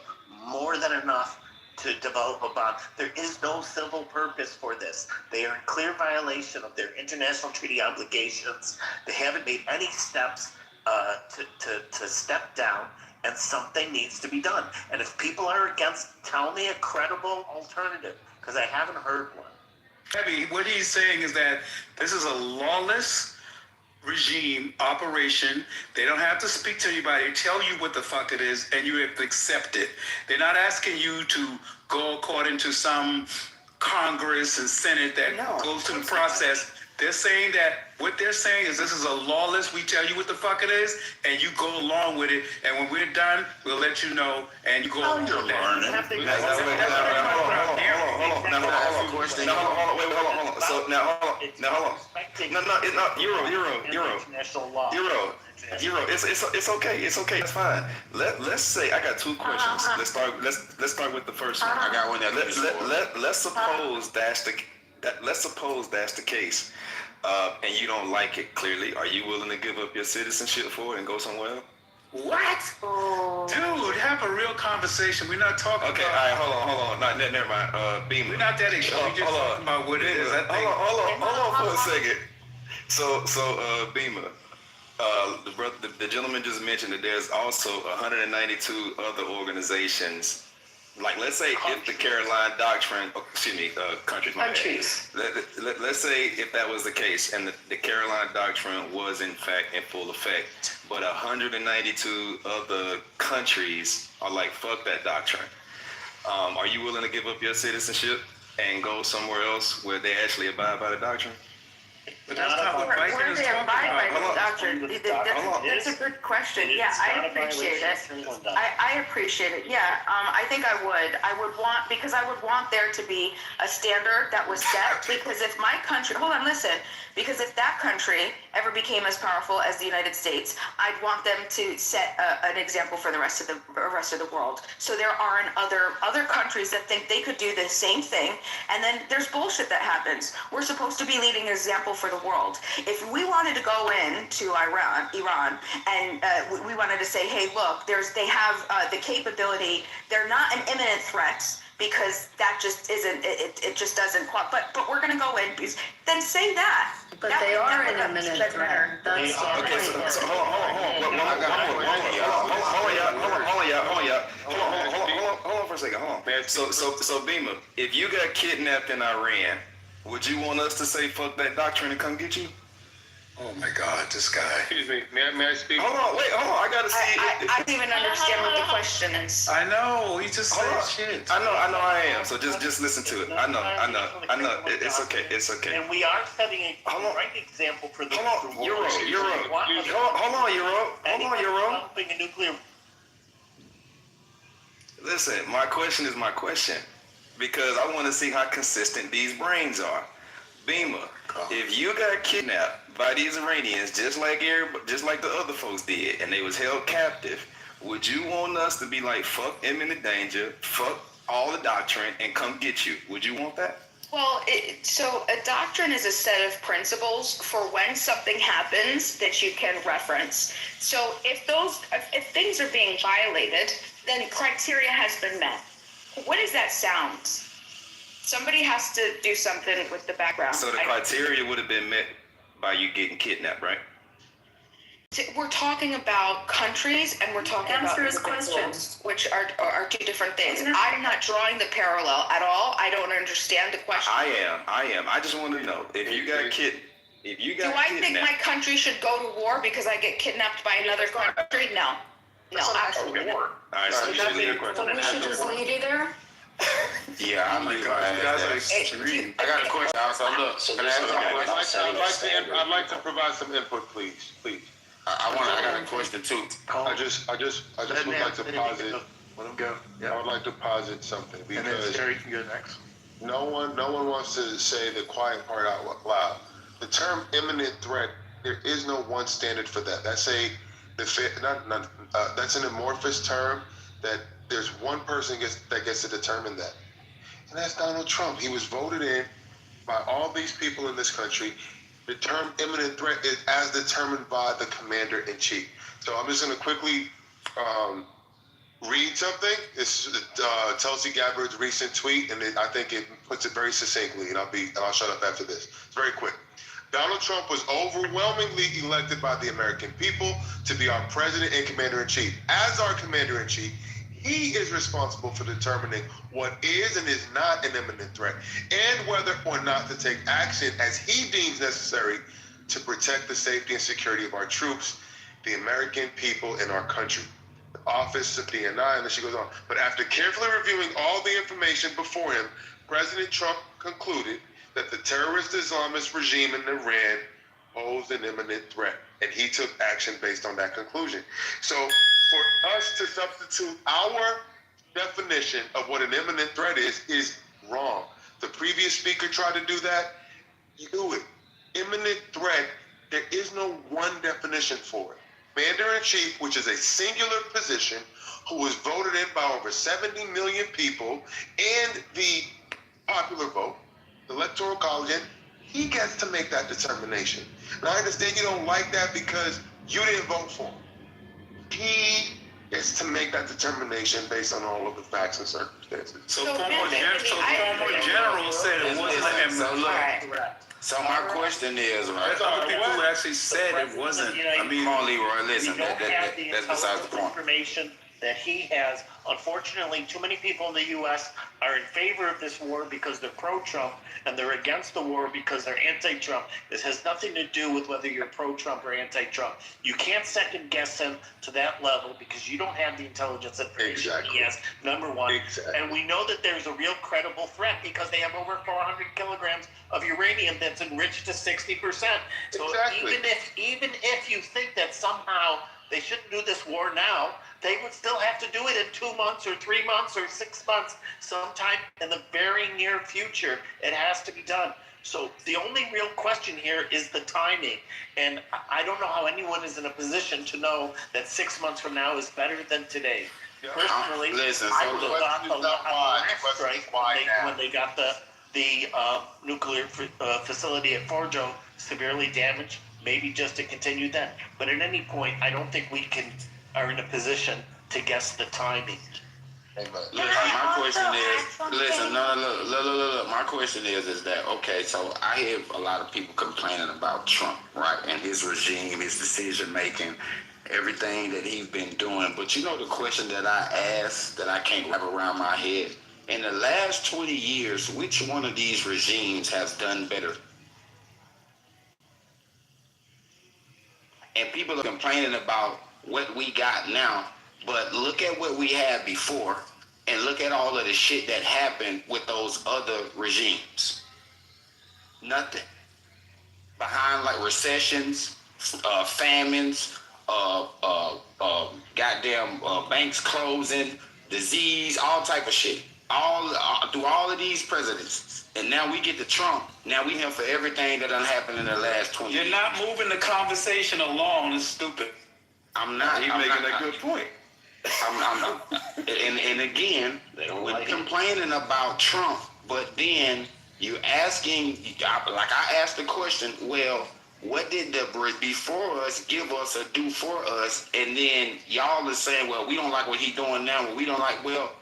more than enough to develop a bomb. There is no civil purpose for this. They are in clear violation of their international treaty obligations. They haven't made any steps to step down, and something needs to be done. And if people are against, tell me a credible alternative, because I haven't heard one. Heavy, what he's saying is that this is a lawless regime operation. They don't have to speak to anybody, tell you what the fuck it is, and you have to accept it. They're not asking you to go according to some Congress and Senate that goes through the process. They're saying that what they're saying is this is a lawless, we tell you what the fuck it is, and you go along with it, and when we're done, we'll let you know, and you go along with that. Euro, it's okay, it's fine. Let's say I got two questions. Let's start with the first one. I got one that let's suppose that's the case, and you don't like it. Clearly, are you willing to give up your citizenship for it and go somewhere else? What? Dude, have a real conversation. We're not talking okay, about... all right, hold on. No, never mind. Beamer. We're not that extreme. We're just talking about what it is. Hold on for a second. So, Beamer, the gentleman just mentioned that there's also 192 other organizations. Like, let's say if the Caroline Doctrine, countries. Let's say if that was the case and the Caroline Doctrine was in fact in full effect, but 192 other countries are like, fuck that doctrine. Are you willing to give up your citizenship and go somewhere else where they actually abide by the doctrine? But that's not what Biden is talking about. That's a good question. Yeah, I appreciate it. I appreciate it. Yeah, I think I would. I would want there to be a standard that was set. Because if my country, because if that country ever became as powerful as the United States, I'd want them to set an example for the rest of the world. So there aren't other countries that think they could do the same thing, and then there's bullshit that happens. We're supposed to be leading an example for the world. If we wanted to go into Iran, and we wanted to say, hey, look, they have the capability. They're not an imminent threat, because that just isn't, it just doesn't qualify. But we're going to go in, then say that. But they are an imminent threat. That's okay, so hold on for a second. So Beamer, if you got kidnapped in Iran, would you want us to say fuck that doctrine and come get you? Oh my God, this guy. Excuse me, may I speak? Hold on, I gotta see. I don't even understand what the question is. I know, he just said shit. I know I am. So just listen to it. I know. It's okay. And we are setting a right example for the world. Euro. Hold on, Euro. Developing a nuclear. Listen, my question is my question, because I want to see how consistent these brains are. Beamer, if you got kidnapped by these Iranians, just like the other folks did, and they was held captive, would you want us to be like, fuck imminent danger, fuck all the doctrine, and come get you? Would you want that? Well, so a doctrine is a set of principles for when something happens that you can reference. So if things are being violated, then criteria has been met. What does that sound? Somebody has to do something with the background. So the criteria would have been met by you getting kidnapped, right? We're talking about countries, and we're talking about individuals, which are two different things. I'm not drawing the parallel at all. I don't understand the question. I am. I just want to know if you got kidnapped. Do I think my country should go to war because I get kidnapped by another country? No, absolutely not. All right, so you should leave your question. So we should just leave you there? Yeah, I'm like, I got a question. Also, look, I'd like to provide some input, please. I got a question too. I just would like to posit. Let him go. I would like to posit something, And then because Terry can go next. no one wants to say the quiet part out loud. The term imminent threat, there is no one standard for that. That's that's an amorphous term that there's one person that gets to determine that. And that's Donald Trump. He was voted in by all these people in this country. The term imminent threat is as determined by the commander-in-chief. So I'm just going to quickly read something. It's Tulsi Gabbard's recent tweet, and I think it puts it very succinctly. And I'll shut up after this. It's very quick. Donald Trump was overwhelmingly elected by the American people to be our president and commander-in-chief. As our commander-in-chief, he is responsible for determining what is and is not an imminent threat, and whether or not to take action as he deems necessary to protect the safety and security of our troops, the American people, and our country. The office of DNI, and then she goes on. But after carefully reviewing all the information before him, President Trump concluded that the terrorist Islamist regime in Iran posed an imminent threat, and he took action based on that conclusion. So for us to substitute our definition of what an imminent threat is wrong. The previous speaker tried to do that. You do it. Imminent threat, there is no one definition for it. Commander-in-Chief, which is a singular position, who was voted in by over 70 million people, and the popular vote, the Electoral College, and he gets to make that determination. And I understand you don't like that because you didn't vote for him. He gets to make that determination based on all of the facts and circumstances. So former general said it wasn't an imminent threat. So my question is, right? There's other people who actually said it wasn't. I mean, come on, Leroy, listen. We don't have the That's besides the point. information that he has. Unfortunately, too many people in the U.S. are in favor of this war because they're pro-Trump, and they're against the war because they're anti-Trump. This has nothing to do with whether you're pro-Trump or anti-Trump. You can't second guess him to that level because you don't have the intelligence information he has, number one. And we know that there's a real credible threat because they have over 400 kilograms of uranium that's enriched to 60%. So even if you think that somehow they shouldn't do this war now, they would still have to do it in 2 months or 3 months or 6 months, sometime in the very near future. It has to be done. So the only real question here is the timing. And I don't know how anyone is in a position to know that 6 months from now is better than today. Personally, I would have got the last strike when they got the nuclear facility at Forjo severely damaged, maybe just to continue then. But at any point, I don't think we are in a position to guess the timing. Listen, my question is, look. My question is that, okay, so I hear a lot of people complaining about Trump, right, and his regime, his decision-making, everything that he's been doing. But you know the question that I asked that I can't wrap around my head? In the last 20 years, which one of these regimes has done better? And people are complaining about what we got now, but look at what we had before, and look at all of the shit that happened with those other regimes. Nothing. Behind like recessions, famines, goddamn banks closing, disease, all type of shit. Through all of these presidents. And now we get to Trump. Now we here for everything that done happened in the last 20 years. You're not moving the conversation along. It's stupid. I'm not. He's making a good point. And again, we're complaining about Trump, but then you asking, like I asked the question, well, what did the before us give us or do for us? And then y'all are saying, well, we don't like what he's doing now. Well, we don't like, well,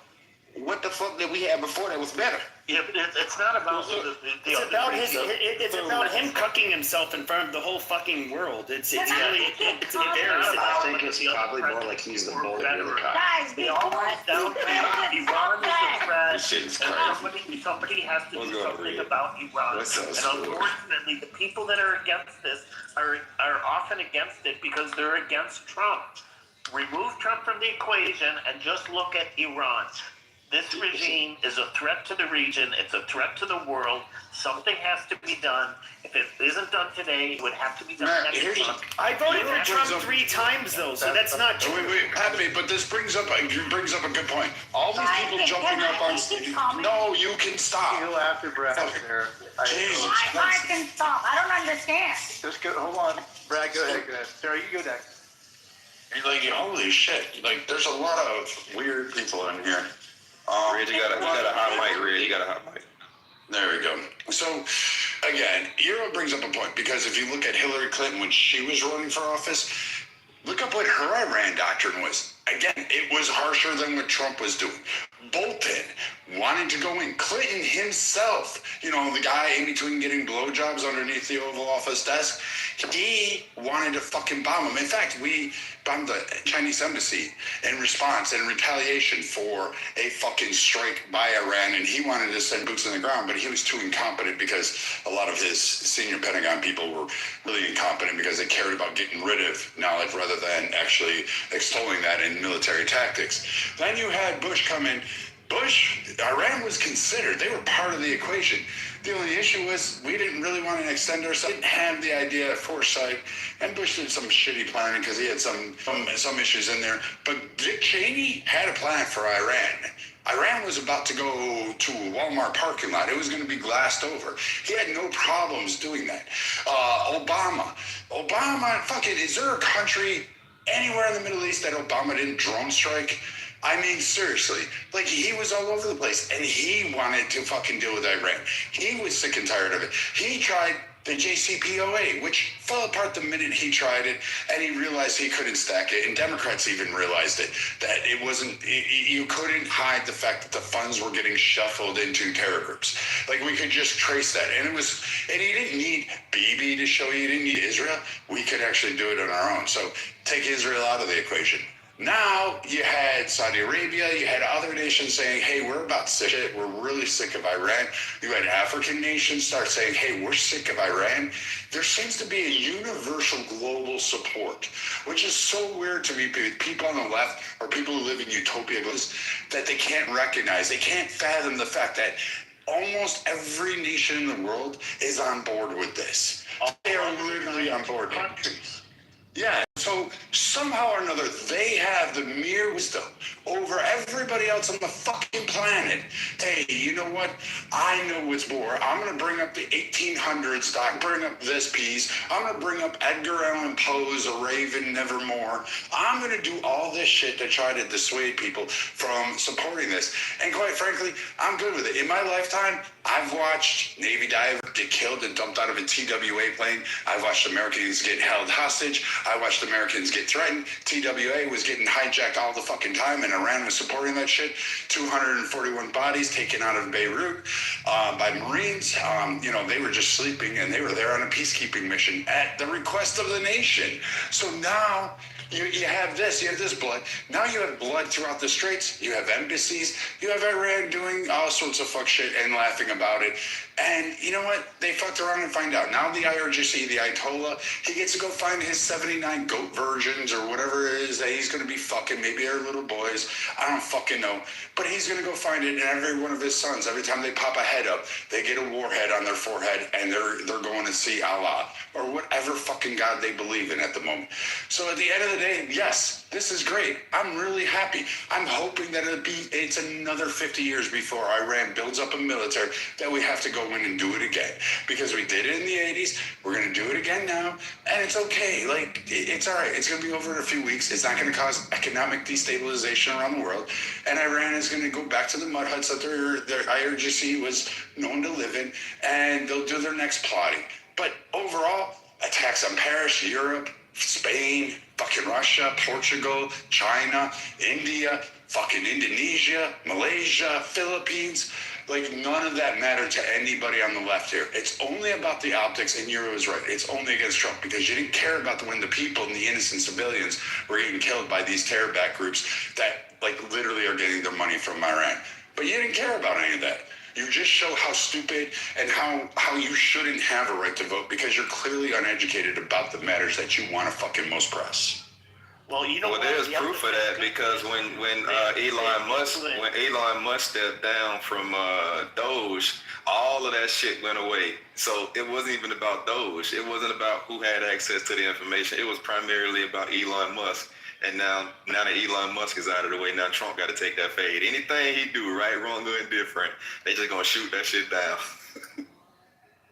what the fuck did we have before that was better? Yeah, but it's not about it's about him cucking himself in front of the whole fucking world. It's embarrassing. I think it's probably more like he's the bully in the car. Guys, It all comes down to Iran is a threat, and somebody has to do something about Iran. And unfortunately, the people that are against this are often against it because they're against Trump. Remove Trump from the equation and just look at Iran. This regime is a threat to the region. It's a threat to the world. Something has to be done. If it isn't done today, it would have to be done next month. I voted for Trump 3 times, though, so that's not true. Wait, Happy, but this brings up a good point. All these people jumping up on stage. No, you can stop. Go after Brad there. Jesus I can stop. I don't understand. Just go. Hold on, Brad. Go ahead. Sarah, you go next. You're like, holy shit! Like, there's a lot of weird people in here. Red, you got a hot mic, Red. You got a hot mic. There we go. So, again, Euro brings up a point, because if you look at Hillary Clinton when she was running for office, Look up what her Iran doctrine was. Again, it was harsher than what Trump was doing. Bolton wanted to go in. Clinton himself, the guy in between getting blowjobs underneath the Oval Office desk, he wanted to fucking bomb him. In fact, we bombed the Chinese embassy in response and retaliation for a fucking strike by Iran, and he wanted to send boots on the ground, but he was too incompetent because a lot of his senior Pentagon people were really incompetent because they cared about getting rid of knowledge rather than actually extolling that in military tactics. Then you had Bush come in. Iran was considered. They were part of the equation. The only issue was we didn't really want to extend ourselves. Didn't have the idea of foresight. And Bush did some shitty planning because he had some issues in there. But Dick Cheney had a plan for Iran. Iran was about to go to a Walmart parking lot. It was going to be glassed over. He had no problems doing that. Obama, fucking, is there a country anywhere in the Middle East that Obama didn't drone strike? I mean, seriously, like he was all over the place and he wanted to fucking deal with Iran. He was sick and tired of it. He tried the JCPOA, which fell apart the minute he tried it, and he realized he couldn't stack it. And Democrats even realized it, that it wasn't, you couldn't hide the fact that the funds were getting shuffled into terror groups. Like we could just trace that. And he didn't need Bibi to show you, he didn't need Israel. We could actually do it on our own. So take Israel out of the equation. Now you had Saudi Arabia, you had other nations saying, hey, we're about sick of it. We're really sick of Iran. You had African nations start saying, hey, we're sick of Iran. There seems to be a universal global support, which is so weird to me. People on the left or people who live in utopia that they can't recognize. They can't fathom the fact that almost every nation in the world is on board with this. They are literally on board with it. Yeah, so somehow or another, they have the mere wisdom over everybody else on the fucking planet. Hey, you know what? I know what's more. I'm going to bring up the 1800s, Doc, bring up this piece. I'm going to bring up Edgar Allan Poe's A Raven Nevermore. I'm going to do all this shit to try to dissuade people from supporting this. And quite frankly, I'm good with it. In my lifetime, I've watched Navy diver get killed and dumped out of a TWA plane. I've watched Americans get held hostage. I watched Americans get threatened. TWA was getting hijacked all the fucking time, and Iran was supporting that shit. 241 bodies taken out of Beirut by Marines. They were just sleeping, and they were there on a peacekeeping mission at the request of the nation. So now you have this blood. Now you have blood throughout the Straits. You have embassies. You have Iran doing all sorts of fuck shit and laughing about it. And you know what? They fucked around and find out. Now the IRGC, the Ayatollah, he gets to go find his 79 goat virgins or whatever it is that he's going to be fucking. Maybe they're little boys. I don't fucking know. But he's going to go find it, and every one of his sons, every time they pop a head up, they get a warhead on their forehead, and they're going to see Allah or whatever fucking God they believe in at the moment. So at the end of the day, yes, this is great. I'm really happy. I'm hoping that it's another 50 years before Iran builds up a military that we have to go in and do it again. Because we did it in the 80s. We're going to do it again now. And it's okay. Like, it's all right. It's going to be over in a few weeks. It's not going to cause economic destabilization around the world. And Iran is going to go back to the mud huts that their IRGC was known to live in. And they'll do their next plotting. But overall, attacks on Paris, Europe, Spain, fucking Russia, Portugal, China, India, fucking Indonesia, Malaysia, Philippines. Like, none of that mattered to anybody on the left here. It's only about the optics, and Euro is right. It's only against Trump because you didn't care about when the people and the innocent civilians were getting killed by these terror-backed groups that, like, literally are getting their money from Iran. But you didn't care about any of that. You just show how stupid and how you shouldn't have a right to vote because you're clearly uneducated about the matters that you want to fucking most press. Well, you know what? There's proof of that because when Elon Musk stepped down from Doge, all of that shit went away. So it wasn't even about Doge. It wasn't about who had access to the information. It was primarily about Elon Musk. And now that Elon Musk is out of the way, now Trump got to take that fade. Anything he do, right, wrong, or indifferent, they just gonna shoot that shit down.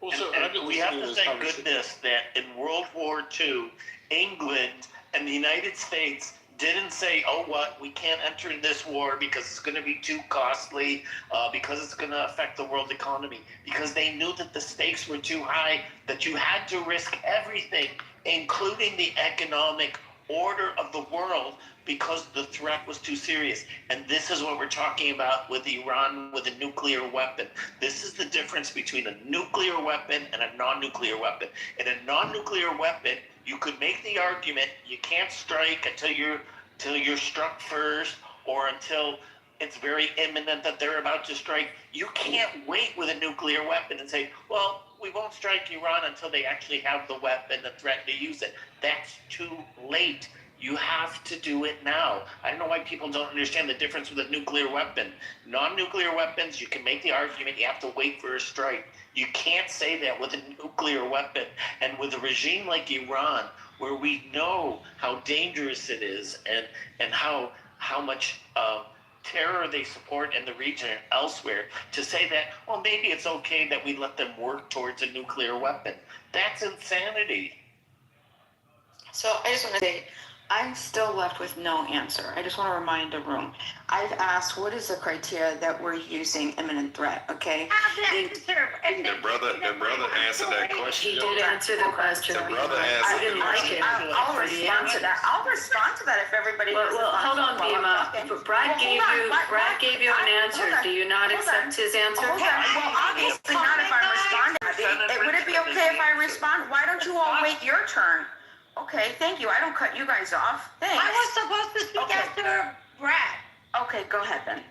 And we have to thank goodness that in World War II, England and the United States didn't say, oh, what, we can't enter this war because it's going to be too costly, because it's going to affect the world economy, because they knew that the stakes were too high, that you had to risk everything, including the economic order of the world because the threat was too serious. And this is what we're talking about with Iran with a nuclear weapon. This is the difference between a nuclear weapon and a non-nuclear weapon. In a non-nuclear weapon, you could make the argument you can't strike until you're struck first, or until it's very imminent that they're about to strike. You can't wait with a nuclear weapon and say, well, we won't strike Iran until they actually have the weapon and threaten to use it. That's too late. You have to do it now. I don't know why people don't understand the difference with a nuclear weapon. Non-nuclear weapons, you can make the argument you have to wait for a strike. You can't say that with a nuclear weapon. And with a regime like Iran, where we know how dangerous it is and how much terror they support in the region and elsewhere, to say that, well, maybe it's okay that we let them work towards a nuclear weapon. That's insanity. So I just want to say, I'm still left with no answer. I just want to remind the room. I've asked, what is the criteria that we're using imminent threat, okay? The brother answered that question. He did answer the question. The brother I answered didn't the like question. it. I'll respond to that. I'll respond to that if everybody. Well, hold on, Bima. Brad gave you an answer. Do you not accept his answer? Hold on. Well, obviously not if I'm responding. Would it be okay if I respond? Why don't you all wait your turn? Okay, thank you. I don't cut you guys off. Thanks. I was supposed to speak after Brad. Okay, go ahead then.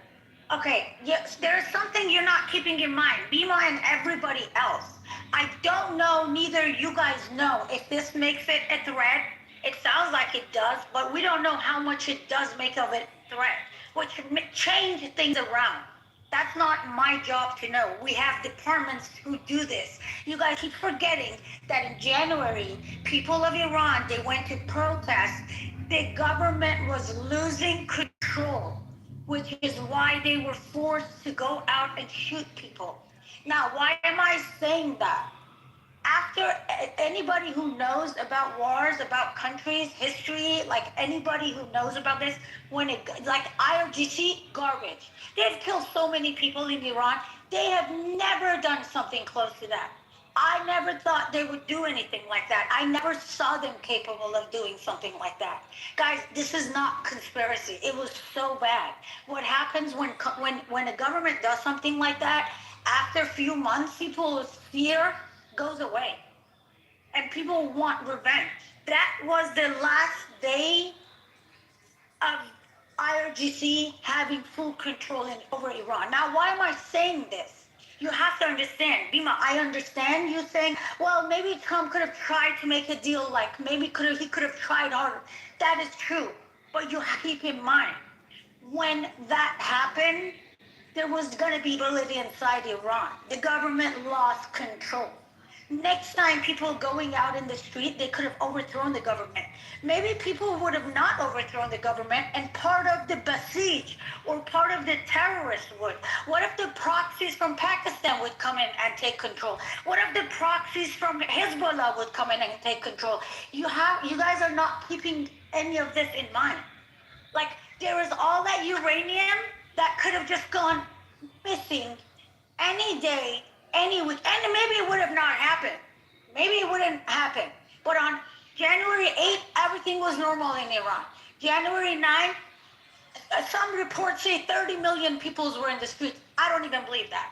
Okay, yes, there's something you're not keeping in mind, Bima and everybody else. I don't know, neither you guys know if this makes it a threat. It sounds like it does, but we don't know how much it does make of it a threat, which change things around. That's not my job to know. We have departments who do this. You guys keep forgetting that in January, people of Iran, they went to protest. The government was losing control, which is why they were forced to go out and shoot people. Now, why am I saying that? After anybody who knows about wars, about countries, history, like anybody who knows about this, when it, like IRGC, garbage. They've killed so many people in Iran. They have never done something close to that. I never thought they would do anything like that. I never saw them capable of doing something like that. Guys, this is not conspiracy. It was so bad. What happens when a government does something like that, after a few months, people's fear goes away. And people want revenge. That was the last day of IRGC having full control over Iran. Now, why am I saying this? You have to understand, Bima, I understand you saying, well, maybe Trump could have tried to make a deal, like maybe he could have tried harder. That is true. But you keep in mind, when that happened, there was going to be stability inside Iran. The government lost control. Next time people going out in the street, they could have overthrown the government. Maybe people would have not overthrown the government, and part of the Basij or part of the terrorists would. What if the proxies from Pakistan would come in and take control? What if the proxies from Hezbollah would come in and take control? You guys are not keeping any of this in mind. Like, there is all that uranium that could have just gone missing any day, any week, and maybe it would have not happened. Maybe it wouldn't happen. But on January 8th, everything was normal in Iran. January 9th, some reports say 30 million people were in the streets. I don't even believe that.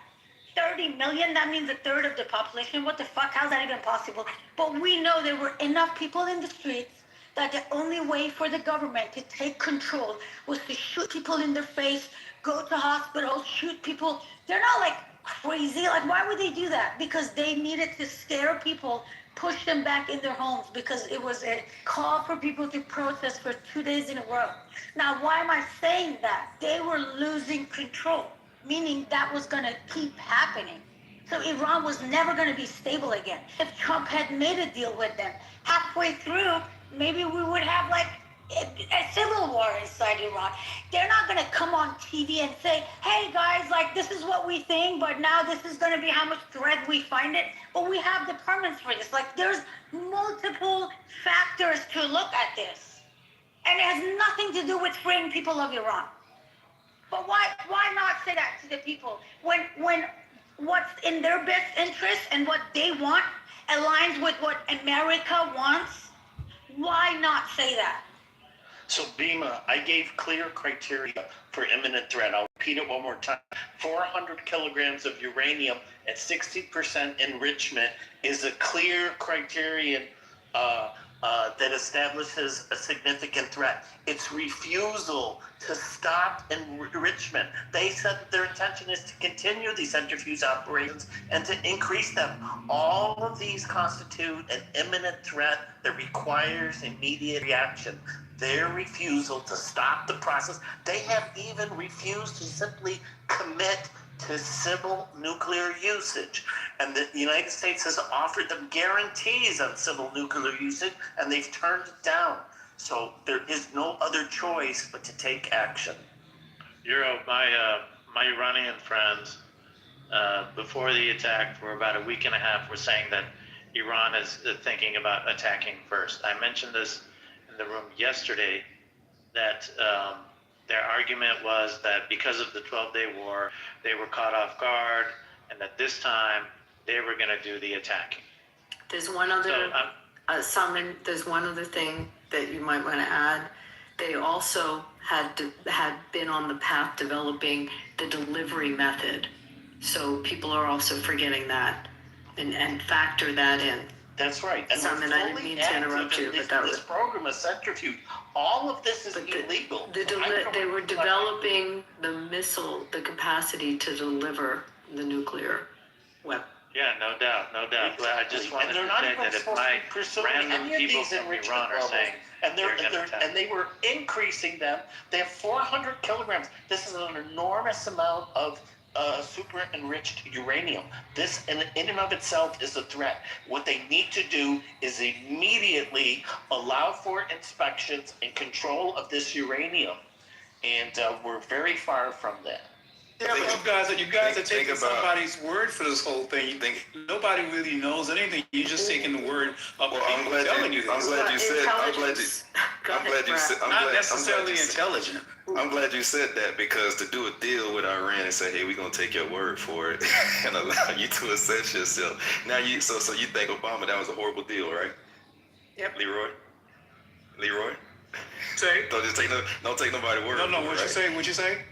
30 million, that means a third of the population. What the fuck? How's that even possible? But we know there were enough people in the streets that the only way for the government to take control was to shoot people in the face, go to hospitals, shoot people. They're not like crazy. Like, why would they do that? Because they needed to scare people, push them back in their homes, because it was a call for people to protest for 2 days in a row. Now, why am I saying that? They were losing control, meaning that was going to keep happening. So Iran was never going to be stable again. If Trump had made a deal with them, halfway through, maybe we would have like a civil war inside Iran. They're not going to come on TV and say, hey guys, like this is what we think, but now this is going to be how much threat we find it. But we have departments for this. Like, there's multiple factors to look at this. And it has nothing to do with freeing people of Iran. But why not say that to the people? When what's in their best interest and what they want aligns with what America wants, why not say that? So Bima, I gave clear criteria for imminent threat. I'll repeat it one more time. 400 kilograms of uranium at 60% enrichment is a clear criterion that establishes a significant threat. It's refusal to stop enrichment. They said that their intention is to continue these centrifuge operations and to increase them. All of these constitute an imminent threat that requires immediate reaction. Their refusal to stop the process, they have even refused to simply commit to civil nuclear usage. And the United States has offered them guarantees on civil nuclear usage, and they've turned it down. So there is no other choice but to take action. Euro, my Iranian friends, before the attack for about a week and a half, were saying that Iran is thinking about attacking first. I mentioned this in the room yesterday, that their argument was that because of the 12-day war, they were caught off guard, and that this time they were going to do the attacking. There's one other, there's one other thing that you might want to add. They also had been on the path developing the delivery method. So people are also forgetting that and factor that in. That's right. And Simon, I didn't mean to interrupt you, but that was... This program is centrifuge. All of this is illegal. They were developing the capacity to deliver the nuclear weapon. Yeah, no doubt. But I just wanted to say that if my random people from Iran are saying and they were increasing them, they have 400 kilograms. This is an enormous amount of super enriched uranium. This in and of itself is a threat. What they need to do is immediately allow for inspections and control of this uranium. And we're very far from that. Yeah, but you guys are taking somebody's word for this whole thing. You think nobody really knows anything. You're just taking the word of people telling you this. I'm glad you said. Not necessarily intelligent. I'm glad you said that, because to do a deal with Iran and say, hey, we're gonna take your word for it and allow you to assess yourself. Now so you think Obama, that was a horrible deal, right? Yep. Leroy? Say. Don't take nobody's word. No, what'd you say? What'd you say?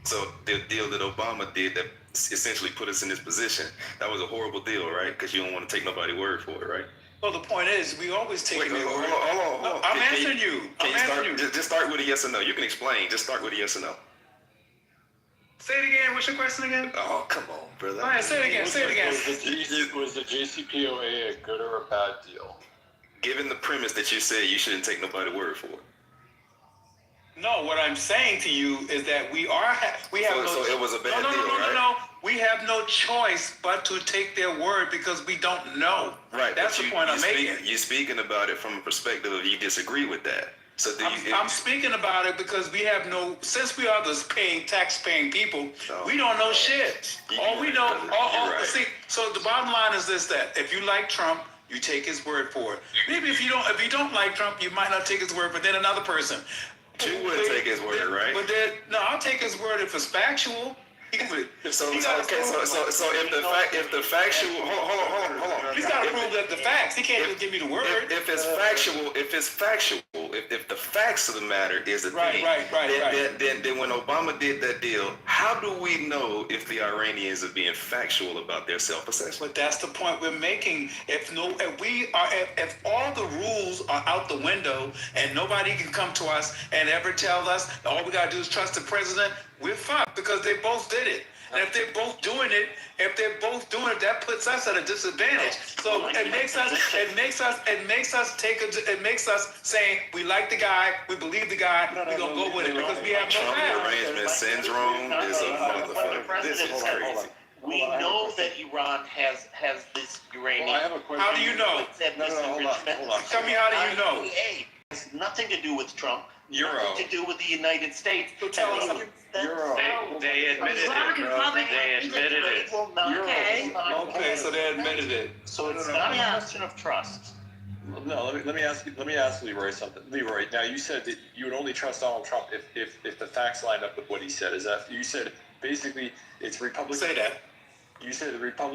So the deal that Obama did that essentially put us in this position, that was a horrible deal, right? Because you don't want to take nobody's word for it, right? Well, the point is, we always take their word. Hold on. I'm answering you. Just start with a yes or no. You can explain. Just start with a yes or no. Say it again. What's your question again? Oh, come on, brother. All right, say it again. Was the JCPOA a good or a bad deal? Given the premise that you said you shouldn't take nobody's word for it. No, what I'm saying to you is that we have So it was a bad deal, right? No. We have no choice but to take their word because we don't know. Right. That's the point I'm making. You're speaking about it from a perspective of you disagree with that. So I'm speaking about it because since we are the tax-paying people, we don't know shit. All we know, see, so the bottom line is that if you like Trump, you take his word for it. Maybe if you don't like Trump, you might not take his word, but then another person. You wouldn't take his word, right? But then, no, I'll take his word if it's factual. So if the factual, hold on. He's got to prove that the facts. He can't just give me the word. If the facts of the matter is the thing, then when Obama did that deal, how do we know if the Iranians are being factual about their self-assessment? But that's the point we're making. If all the rules are out the window and nobody can come to us and ever tell us all we gotta do is trust the president, we're fucked because they both did it. And if they're both doing it, that puts us at a disadvantage. So it makes us saying we like the guy, we believe the guy, we're gonna go with it because we have no Trump arrangement syndrome is a motherfucker. This is crazy. We know that Iran has this uranium. Well, I have a question. How do you know? Hold on. Tell me, how do you know? It has nothing to do with Trump. Euro. Nothing to do with the United States. So tell us. Euro. They admitted it. They admitted it. Okay, so they admitted it. So it's not a question of trust. No, let me ask Leroy something. Leroy, now you said that you would only trust Donald Trump if the facts lined up with what he said. Is that you said basically it's Republican? Say that. You said the Republican